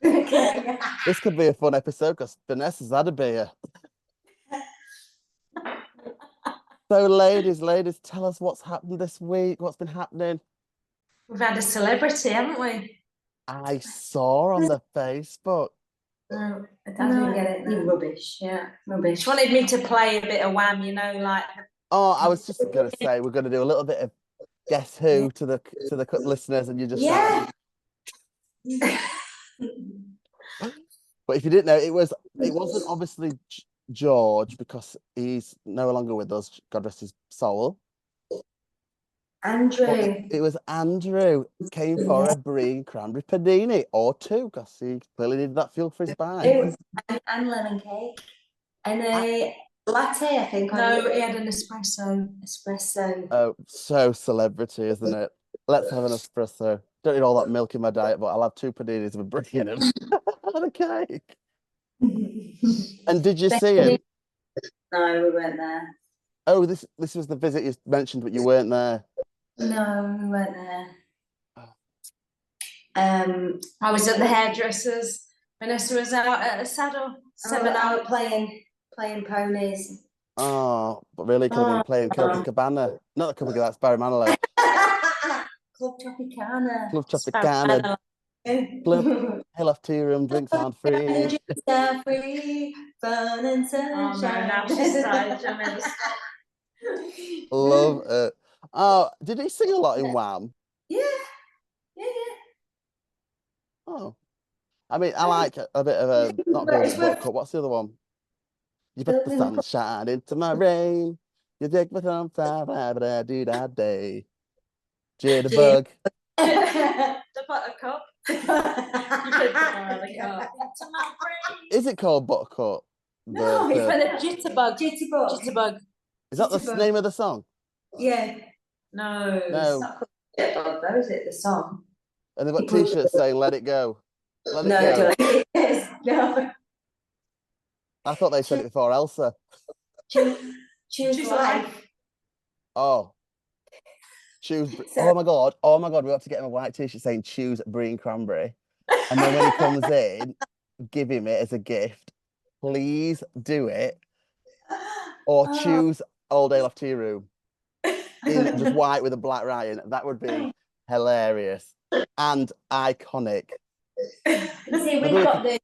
F: Okay.
A: This could be a fun episode because Vanessa's had a beer. So, ladies, tell us what's happened this week. What's been happening?
F: We've had a celebrity, haven't we?
A: I saw on the Facebook.
F: No, I didn't get it. You rubbish. Yeah, rubbish. She wanted me to play a bit of Wham, like.
A: Oh, I was just gonna say we're gonna do a little bit of Guess Who to the listeners, and you just But if you didn't know, it wasn't obviously George because he's no longer with us. God rest his soul.
F: Andrew.
A: It was Andrew. Came for a brie and cranberry panini or two because he clearly needed that fuel for his bike.
F: It was and lemon cake and a latte, I think. No, he had an espresso.
A: Oh, so celebrity, isn't it? Let's have an espresso. Don't need all that milk in my diet, but I'll have 2 paninis with a brie in them and a cake. And did you see him?
F: No, we weren't there.
A: Oh, this was the visit you mentioned, but you weren't there.
F: No, we weren't there. I was at the hairdressers. Vanessa was out at a saddle. 7 hour playing ponies.
A: Oh, but really could have been playing Copacabana. Not the Copacabana, that's Barry Manilow.
F: Club Tropicana.
A: Club Tropicana. Club Hill off tea room, drinks aren't free.
F: Drinks are free, fun and sunshine. Oh no, now she's started.
A: Love it. Oh, did he sing a lot in Wham?
F: Yeah.
A: Oh, I mean, I like a bit of a not Building Buttercup. What's the other one? You put the sunshine into my rain. You take my thumb, do that day. Jitterbug.
F: The buttercup. You put the buttercup into my brain.
A: Is it called Buttercup?
F: No, it's for the jitterbug.
A: Is that the name of the song?
F: Yeah. No. It's not called Jitterbug, though, is it? The song.
A: And they've got T-shirts saying "Let it go." Let
F: it go. No.
A: I thought they said it before Elsa.
F: Choose life.
A: Oh. Choose. Oh my god! We have to get him a white T-shirt saying "Choose brie and cranberry," and then when he comes in, give him it as a gift. Please do it, or choose Old Ale Off Tea Room in just white with a black writing. That would be hilarious and iconic.
F: You see, we've got the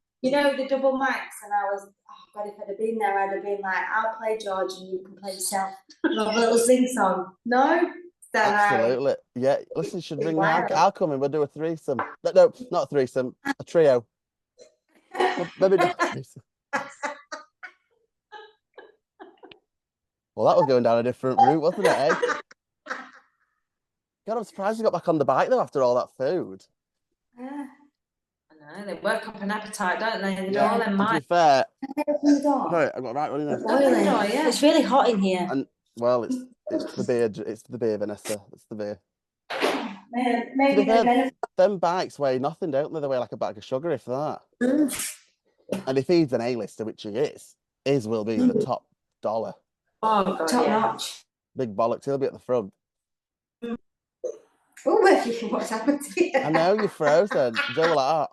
F: double mics, and I was
G: God, if I'd have been there, I'd have been like, I'll play George and you can play yourself. Love a little sing song. No?
A: Absolutely. Yeah. Listen, you should ring me.
G: Wow.
A: I'll come in. We'll do a threesome. No, not a threesome. A trio. Maybe not a threesome. Well, that was going down a different route, wasn't it, eh? God, I'm surprised you got back on the bike, though, after all that food.
G: Yeah.
F: I know, they work up an appetite, don't they? They do
A: Yeah.
F: all their
A: And to be
F: mind.
A: fair,
G: Open the door.
A: sorry, I've got right running
G: It's
A: there.
G: boiling.
F: Yeah.
G: It's really hot in here.
A: And, well, it's the beer, Vanessa. It's the beer. To
G: Maybe
A: be fair,
G: the
A: them bikes weigh nothing, don't they? They weigh like a bag of sugar, if that. And if he's an A-lister, which he is, his will be the top dollar.
F: Oh, God,
G: top
F: yeah.
G: notch.
A: Big bollocks, he'll be at the front.
G: Oh, what's happened to you?
A: I know, you're frozen. Joe will like that.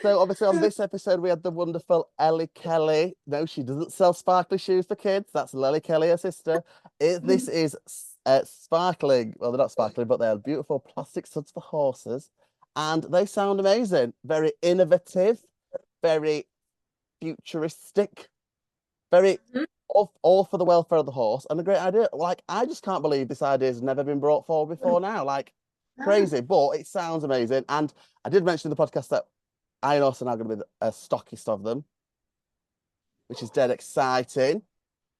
A: So obviously on this episode we had the wonderful Ellie Kelly. No, she doesn't sell sparkly shoes for kids. That's Lily Kelly, her sister. This is sparkling. Well, they're not sparkling, but they're beautiful plastic studs for horses, and they sound amazing. Very innovative, very futuristic, very all for the welfare of the horse, and a great idea. Like, I just can't believe this idea has never been brought forward before now. Like, crazy, but it sounds amazing. And I did mention in the podcast that I also now going to be a stockist of them, which is dead exciting.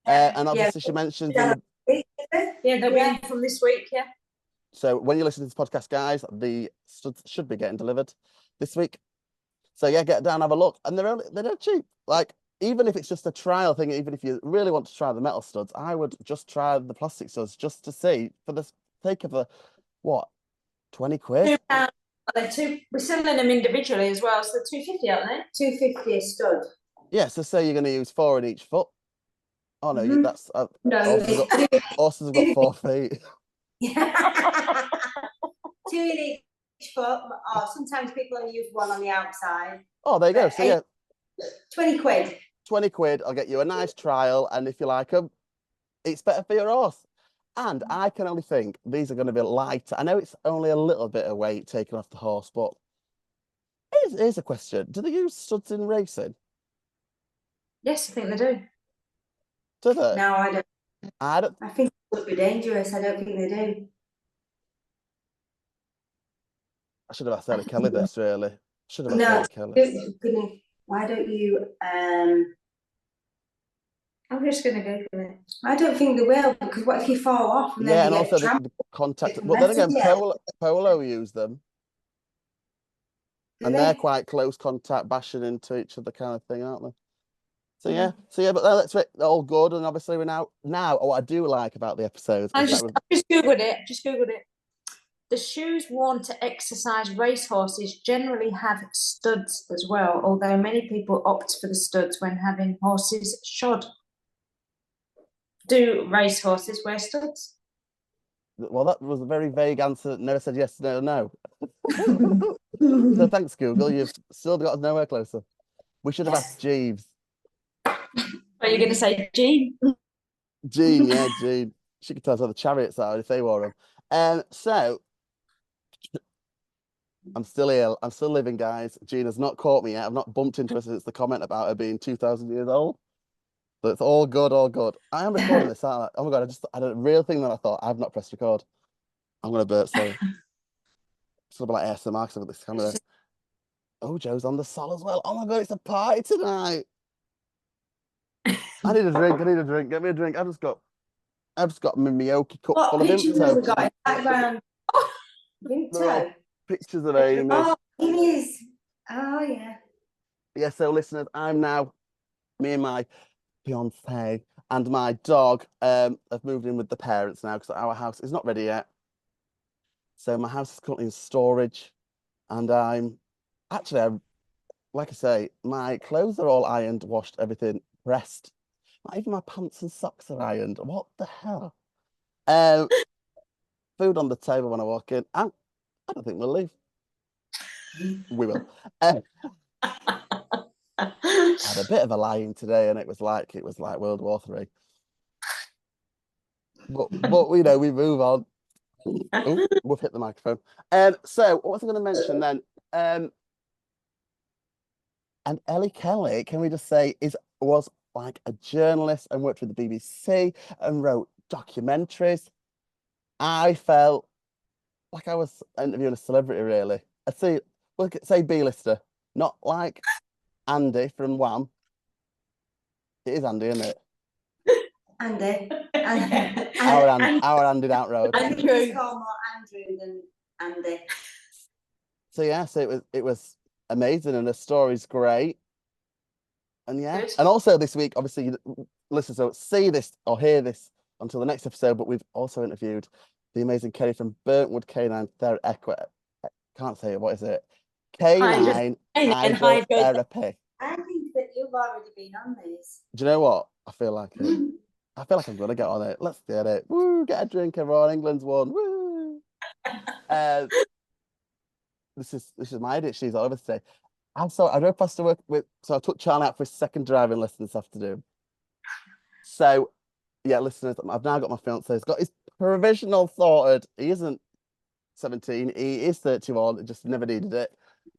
A: And obviously she mentioned
F: they'll be in from this week, yeah.
A: So when you listen to this podcast, guys, the studs should be getting delivered this week. So yeah, get down, have a look, and they're not cheap. Like, even if it's just a trial thing, even if you really want to try the metal studs, I would just try the plastic studs just to see, for the sake of the what, 20 quid?
F: We're selling them individually as well, so they're 250, aren't they?
G: 250 a stud.
A: Yeah, so say you're going to use 4 in each foot. Oh no, that's
G: No,
A: horses have got 4 feet.
G: Yeah. 2 in each foot, or sometimes people only use 1 on the outside.
A: Oh, there you go. So yeah,
G: 20 quid.
A: 20 quid. I'll get you a nice trial, and if you like them, it's better for your horse. And I can only think these are going to be light. I know it's only a little bit of weight taken off the horse, but here's a question: do they use studs in racing?
F: Yes, I think they do.
A: Do they?
G: No, I don't.
A: I
G: think it would be dangerous. I don't think they do.
A: I should have asked Ellie Kelly this, really. Should have asked Ellie Kelly.
G: Why don't you?
F: I'm just going to go for it.
G: I don't think they will, because what if you fall off? And
A: Yeah,
G: then
A: and also the contact. But then again, Polo use them. And they're quite close contact, bashing into each other kind of thing, aren't they? So yeah, but that's it. They're all good, and obviously we're now. What I do like about the episodes.
F: I just googled it. The shoes worn to exercise racehorses generally have studs as well, although many people opt for the studs when having horses shod. Do racehorses wear studs?
A: Well, that was a very vague answer. Never said yes, no. So thanks, Google. You've still got us nowhere closer. We should have asked Jeeves.
F: Are you going to say Jean?
A: Jean, yeah, Jean. She could tell us how the chariots are if they wore them. So I'm still here. I'm still living, guys. Jean has not caught me yet. I've not bumped into her since the comment about her being 2,000 years old. So it's all good, all good. I am recording this, aren't I? Oh my God, I had a real thing that I thought I've not pressed record. I'm going to burp, sorry. It's going to be like ASMR because I've got this camera. Oh, Joe's on the sol as well. Oh my God, it's a party tonight. I need a drink. Get me a drink. I've just got my Miyoki cup full of Vimto.
G: Got in the background? Vimto.
A: Pictures of Amy.
G: Oh, it is. Oh, yeah.
A: Yeah, so listeners, me and my fiance and my dog have moved in with the parents now because our house is not ready yet. So my house is currently in storage, and like I say, my clothes are all ironed, washed, everything pressed. Not even my pants and socks are ironed. What the hell? Food on the table when I walk in. I don't think we'll leave. We will. I had a bit of a lie-in today, and it was like World War III. But we move on. Oh, we've hit the microphone. So what was I going to mention then? And Ellie Kelly, can we just say, was like a journalist and worked with the BBC and wrote documentaries. I felt like I was interviewing a celebrity, really. I'd say, say B-lister, not like Andy from Wham. It is Andy, isn't it?
G: Andy.
A: Our Andy down road.
G: Andrew. It's called more Andrew than Andy.
A: So yeah, so it was amazing, and the story's great. And yeah, and also this week, obviously, listeners don't see this or hear this until the next episode, but we've also interviewed the amazing Kerry from Burntwood Canine can't say it. What is it? Canine Hydrotherapy.
G: I think that you've already been on this.
A: Do you know what? I feel like it. I feel like I'm gonna get on it. Let's get it. Woo! Get a drink, everyone. England's won. Woo! This is my idea. She's all over today. I drove past to work so I took Charlie out for his second driving lesson this afternoon. So, yeah, listeners, I've now got my fiance. He's got his provisional sorted. He isn't 17. He is 31. Just never needed it.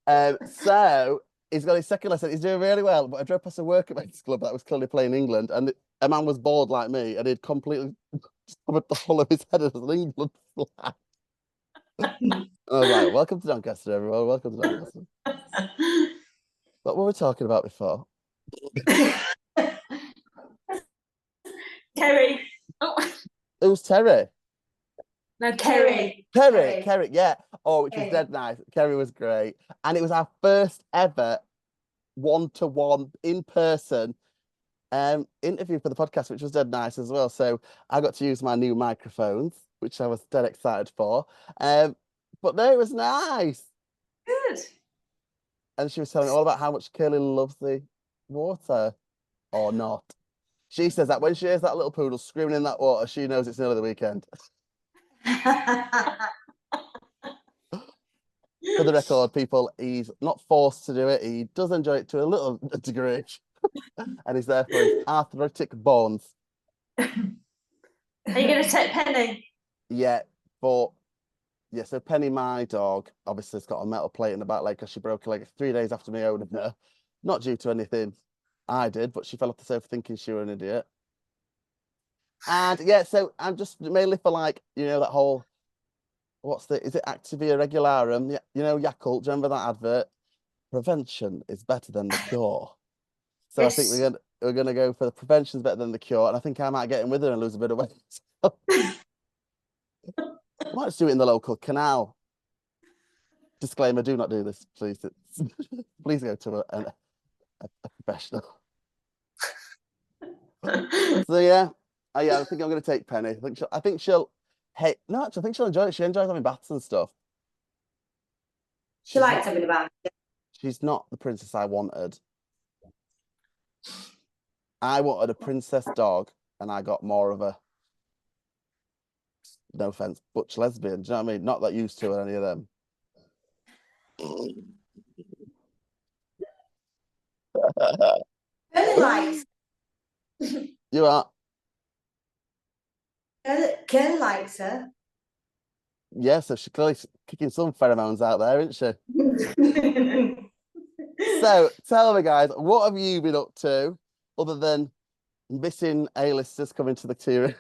A: So he's got his second lesson. He's doing really well. But I drove past a work at men's club that was clearly playing England, and a man was bored like me, and he'd completely covered the whole of his head as an England flag. I was like, welcome to Doncaster, everyone. Welcome to Doncaster. What were we talking about before?
F: Kerry. Oh.
A: Who's Terry?
F: No, Kerry.
A: Kerry, yeah. Oh, which was dead nice. Kerry was great. And it was our first ever one-to-one in-person interview for the podcast, which was dead nice as well. So I got to use my new microphones, which I was dead excited for. But no, it was nice.
F: Good.
A: And she was telling me all about how much Curly loves the water, or not. She says that when she hears that little poodle screaming in that water, she knows it's nearly the weekend. For the record, people, he's not forced to do it. He does enjoy it to a little degree. And he's there for his arthritic bones.
F: Are you going to take Penny?
A: Yeah, but... Yeah, so Penny, my dog, obviously has got a metal plate in the back leg because she broke her leg 3 days after me owning her. Not due to anything I did, but she fell off the sofa thinking she was an idiot. And yeah, so I'm just mainly for like, you know, that whole, is it Activia Regularum? Yeah, you know, Yakult, do you remember that advert? Prevention is better than the cure. So yes. I think we're gonna go for the prevention's better than the cure, and I think I might get in with her and lose a bit of weight. Might just do it in the local canal. Disclaimer: do not do this, please. Please go to a professional. So yeah, I think I'm going to take Penny. I think she'll hate. No, actually, I think she'll enjoy it. She enjoys having baths and stuff.
G: She likes having a bath. She's
A: not the princess I wanted. I wanted a princess dog, and I got more of a, no offense, butch lesbian. Do you know what I mean? Not that used to any of them.
G: Kelly likes.
A: You are.
G: Kelly likes her.
A: Yeah, so she's clearly kicking some pheromones out there, isn't she? So tell me, guys, what have you been up to other than missing A-listers coming to the tea room?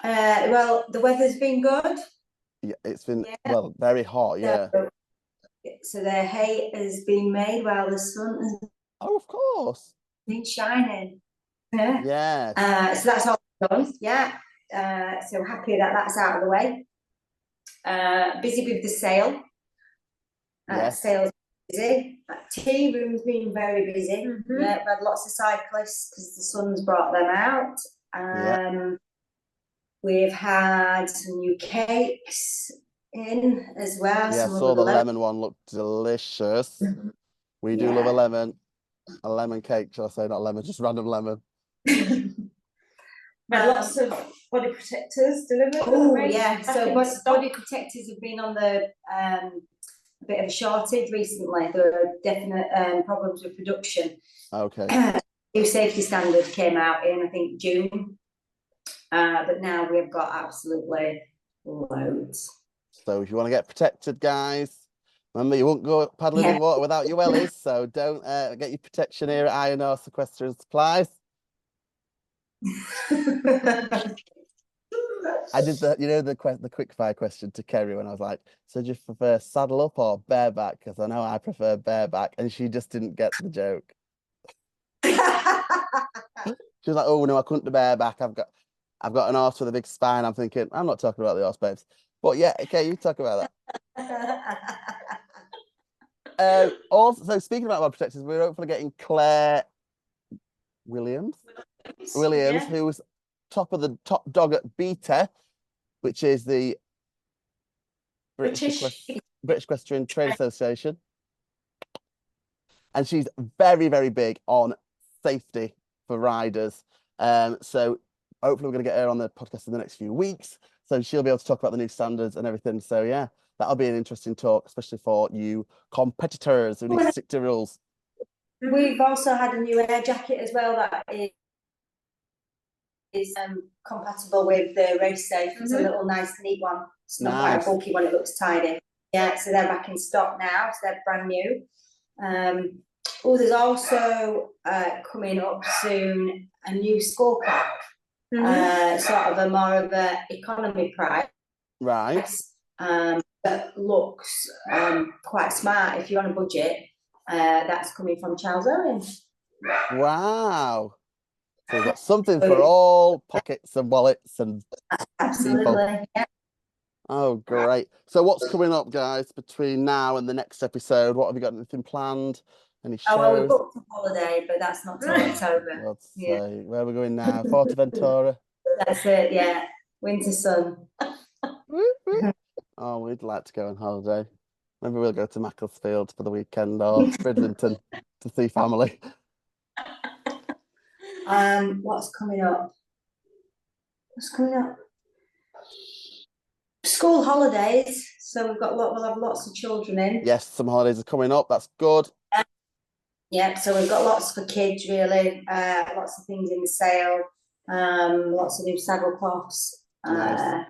G: Well, the weather's been good.
A: Yeah, it's been well, very hot. Yeah.
G: So the hay has been made while the sun has
A: of course
G: been shining. Yeah.
A: Yeah.
G: So that's all done. Yeah. So happy that that's out of the way. Busy with the sale.
A: Yes.
G: Sales busy. Tea room's been very busy. Mm-hmm. Yeah, we've had lots of cyclists because the sun's brought them out. We've had some new cakes in as well.
A: Yeah, I saw the lemon one looked delicious. We do love a lemon cake, shall I say, not lemon, just random lemon.
F: Lots of body protectors delivered.
G: Oh yeah, so body protectors have been on the a bit of a shortage recently. There are definite problems with production.
A: Okay.
G: New safety standards came out in, I think, June. But now we've got absolutely loads.
A: So if you want to get protected, guys, Remember, you won't go paddling in water without your wellies, so don't get your protection here at Iron Horse Equestrian Supplies. I did the quick fire question to Kerry when I was like, so do you prefer saddle up or bareback? Because I know I prefer bareback, and she just didn't get the joke. She was like, oh no, I couldn't do bareback. I've got an horse with a big spine. I'm thinking, I'm not talking about the horse, babes. But yeah, okay, you talk about that. Also, so speaking about our protectors, we're hopefully getting Claire Williams,
F: Yeah.
A: who's top dog at Beta, which is the British Equestrian Trade Association. And she's very, very big on safety for riders. So hopefully we're going to get her on the podcast in the next few weeks. So she'll be able to talk about the new standards and everything. So yeah, that'll be an interesting talk, especially for you competitors who need to stick to rules.
G: We've also had a new air jacket as well that is compatible with the race safe. It's a little nice neat one. It's not quite a bulky one, it looks tidy. Yeah, so they're back in stock now, so they're brand new. There's also coming up soon a new scorecard, sort of a more of a economy price.
A: Right.
G: That looks quite smart if you're on a budget. That's coming from Charles Owen.
A: Wow. So we've got something for all pockets and wallets and
G: absolutely
A: people.
G: Yeah.
A: Oh, great. So what's coming up, guys, between now and the next episode? What have you got? Anything planned? Any shows?
G: Oh, well, we booked a holiday, but that's not till October.
A: Let's see. Where are we going now? Forteventura?
G: That's it, yeah. Winter sun.
A: Oh, we'd like to go on holiday. Maybe we'll go to Macclesfield for the weekend or Bridlington to see family.
G: What's coming up? School holidays. So we'll have lots of children in.
A: Yes, some holidays are coming up. That's good.
G: Yeah, so we've got lots for kids, really. Lots of things in the sale. Lots of new saddle cloths.
A: Nice.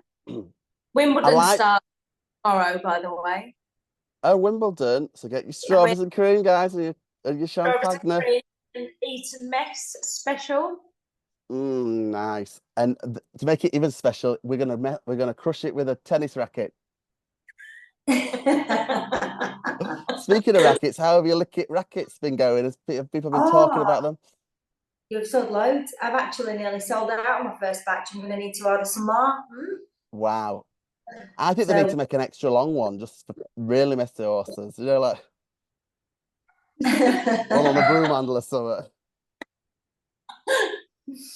F: Wimbledon starts tomorrow, by the way.
A: Oh, Wimbledon. So get your strawberries and cream, guys, and your champagne.
F: And eat and mess special.
A: Nice. And to make it even special, we're gonna crush it with a tennis racket. Speaking of rackets, how have your rackets been going? Have people been talking about them?
G: You've sold loads. I've actually nearly sold out on my first batch. I'm going to need to order some more.
A: Wow. I think they need to make an extra long one just for really messy horses. You know, like one on the broom handle or something.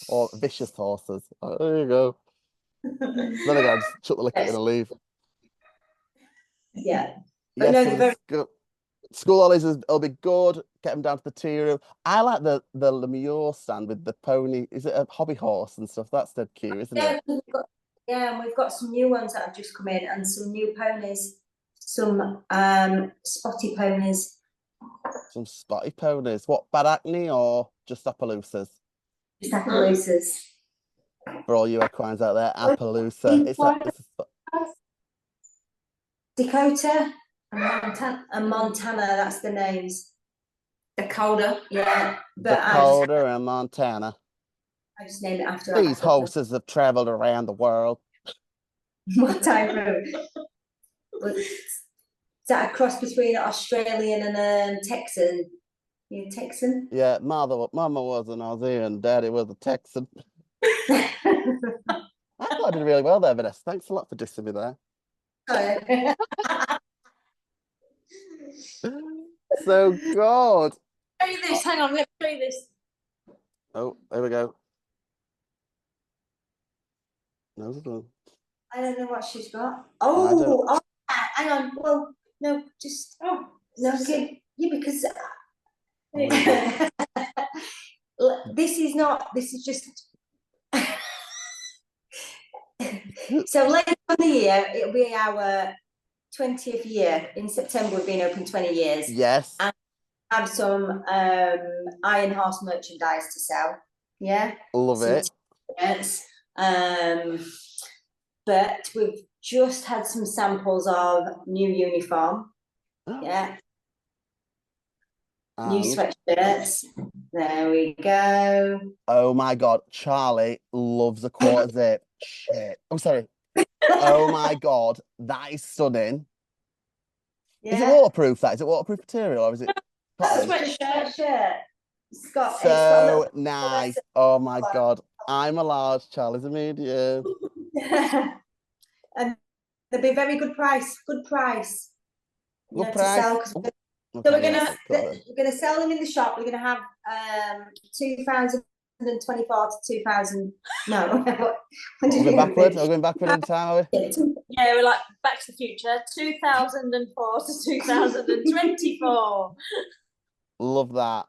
A: Or vicious horses. Oh, there you go. Then again, just chuck the liquor in and leave.
G: Yeah.
A: Yes, no, good. School holidays will be good. Get them down to the tea room. I like the Lemure stand with the pony. Is it a hobby horse and stuff? That's dead cute, isn't it?
G: And we've got some new ones that have just come in and some new ponies. Some spotty ponies.
A: Some spotty ponies. What, bad acne or just Appaloosas?
G: Just Appaloosas.
A: For all you equines out there, Appaloosa. It's
G: Dakota and Montana, that's the names.
F: Dakota.
G: Yeah.
A: Dakota and Montana.
G: I just named it after
A: these horses have travelled around the world.
G: What type of? Is that a cross between an Australian and a Texan? You a Texan?
A: Yeah, Mama was an Aussie and Daddy was a Texan. I thought I did really well there, Vanessa. Thanks a lot for dissing me there. So good.
F: Show you this. Hang on, let me show you this.
A: Oh, there we go. No,
G: I don't know what she's got. Oh, hang on. Well, no, just no, okay. Yeah, because this is just so later on the year it'll be our 20th year. In September we've been open 20 years.
A: Yes.
G: And have some Iron Horse merchandise to sell. Yeah.
A: Love it.
G: Yes. But we've just had some samples of new uniform. Yeah. New
A: And,
G: sweatshirts. There we go.
A: oh my God, Charlie loves a quarter zip. Shit. I'm sorry. Oh my God, that is stunning. Is it
G: Yeah.
A: waterproof? Is it waterproof material or is it cotton?
G: Sweatshirt shirt. It's got a
A: So
G: little
A: nice. Oh my God. I'm a large, Charlie's a medium.
G: and they'll be very good price. Good price. You
A: Good
G: know,
A: price.
G: to sell. So we're gonna sell them in the shop. We're gonna have 2024 to 2000. No,
A: We're going backward. We're going backward in time, are we?
F: Yeah, we're like Back to the Future, 2004 to 2024.
A: Love that.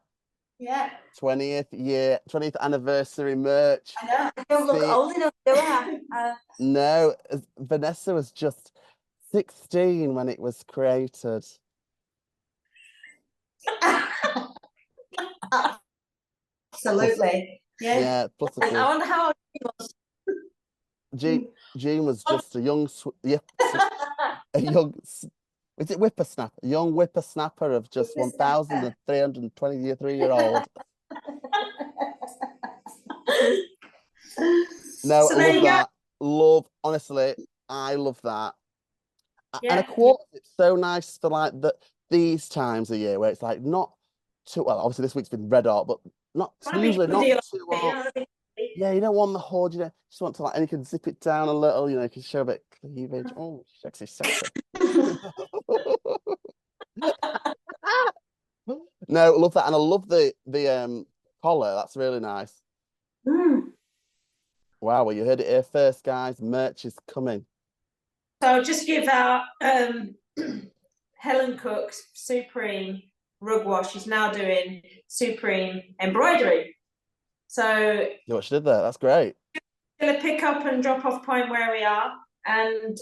G: Yeah.
A: 20th anniversary merch.
G: I know. I don't look old enough, do I?
A: No, Vanessa was just 16 when it was created.
G: Absolutely. Yeah.
A: Yeah, plus
F: I wonder how old he was.
A: Jean was just a young, a young, is it whippersnapper? A young whippersnapper of just 1,323-year-old. No,
F: So
A: I
F: there
A: love
F: you go.
A: that. Honestly, I love that.
F: Yeah.
A: And a quarter, it's so nice for like these times of year where it's like not too, well, obviously this week's been red hot, but usually not too hot. Yeah, you don't want the hoard, you just want to like, and you can zip it down a little, you can show a bit of cleavage. Oh, sexy. No, I love that. And I love the collar. That's really nice. Wow, well, you heard it here first, guys. Merch is coming.
F: So just give out Helen Cook's Supreme rug wash. She's now doing Supreme embroidery. So
A: You know what she did there? That's great.
F: gonna pick up and drop off point where we are and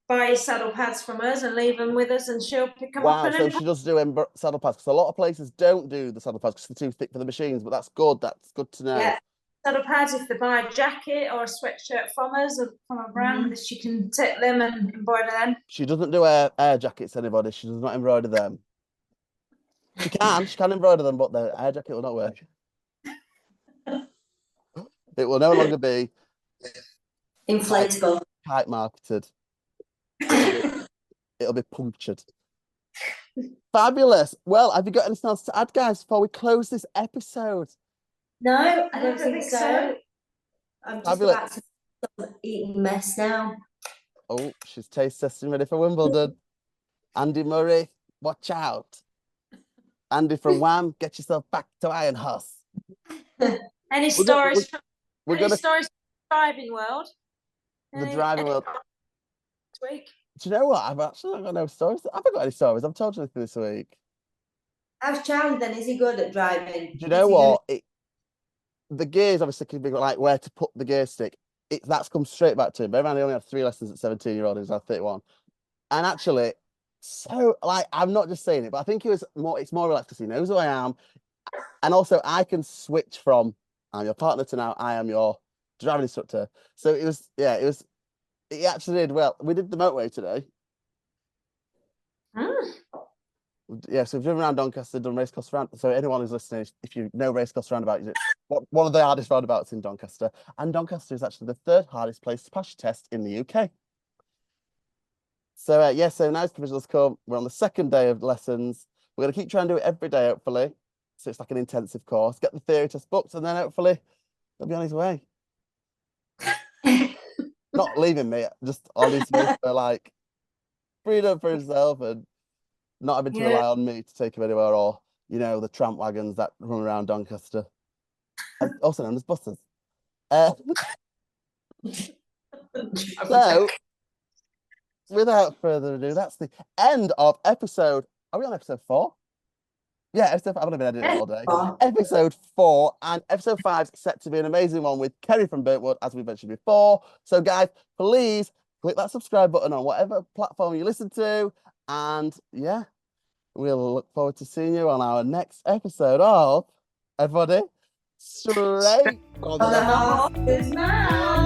F: buy saddle pads from us and leave them with us, and she'll pick them up.
A: Wow, so she does do saddle pads, because a lot of places don't do the saddle pads because they're too thick for the machines, but that's good to know.
F: Yeah, saddle pads, if they buy a jacket or a sweatshirt from us or from a brand, she can take them and embroider them.
A: She doesn't do air jackets, anybody. She does not embroider them. She can embroider them, but the air jacket will not work. It will no longer be
G: inflatable,
A: tight marketed. It'll be punctured. Fabulous. Well, have you got anything else to add, guys, before we close this episode?
G: No, I don't think so. I'm just about to stop eating mess now.
A: Oh, she's taste testing ready for Wimbledon. Andy Murray, watch out. Andy from Wham, get yourself back to Iron Horse.
F: Any stories from the driving world?
A: The driving world.
F: This week?
A: Do you know what? I've actually not got no stories. I haven't got any stories. I've told you anything this week.
G: How's Charlie then? Is he good at driving?
A: Do you know what? The gears obviously can be like where to put the gear stick. That's come straight back to him. Bear in mind, he only had 3 lessons at 17-year-old. He was now 31. And actually, so like, I'm not just saying it, but I think it's more relaxed because he knows who I am. And also I can switch from I'm your partner to now I am your driving instructor. So it actually did well. We did the motorway today. Yeah, so we've driven around Doncaster, done Racecourse Round. So anyone who's listening, if you know Racecourse Roundabout, one of the hardest roundabouts in Doncaster. And Doncaster is actually the 3rd hardest place to pass your test in the UK. So so now provisionals come. We're on the 2nd day of lessons. We're going to keep trying to do it every day, hopefully. So it's like an intensive course. Get the theory test booked, and then hopefully he'll be on his way. Not leaving me, just on his way for like freedom for himself and not having to rely on me to take him anywhere, or the tramp wagons that run around Doncaster, also known as buses. So, without further ado, that's the end of episode. Are we on episode 4? Yeah, episode 5. I've only been editing it all day. Episode 4, and episode 5 is set to be an amazing one with Kerry from Birkwood, as we mentioned before. So, guys, please click that subscribe button on whatever platform you listen to. And yeah, we'll look forward to seeing you on our next episode of everybody straight from the horse's mouth.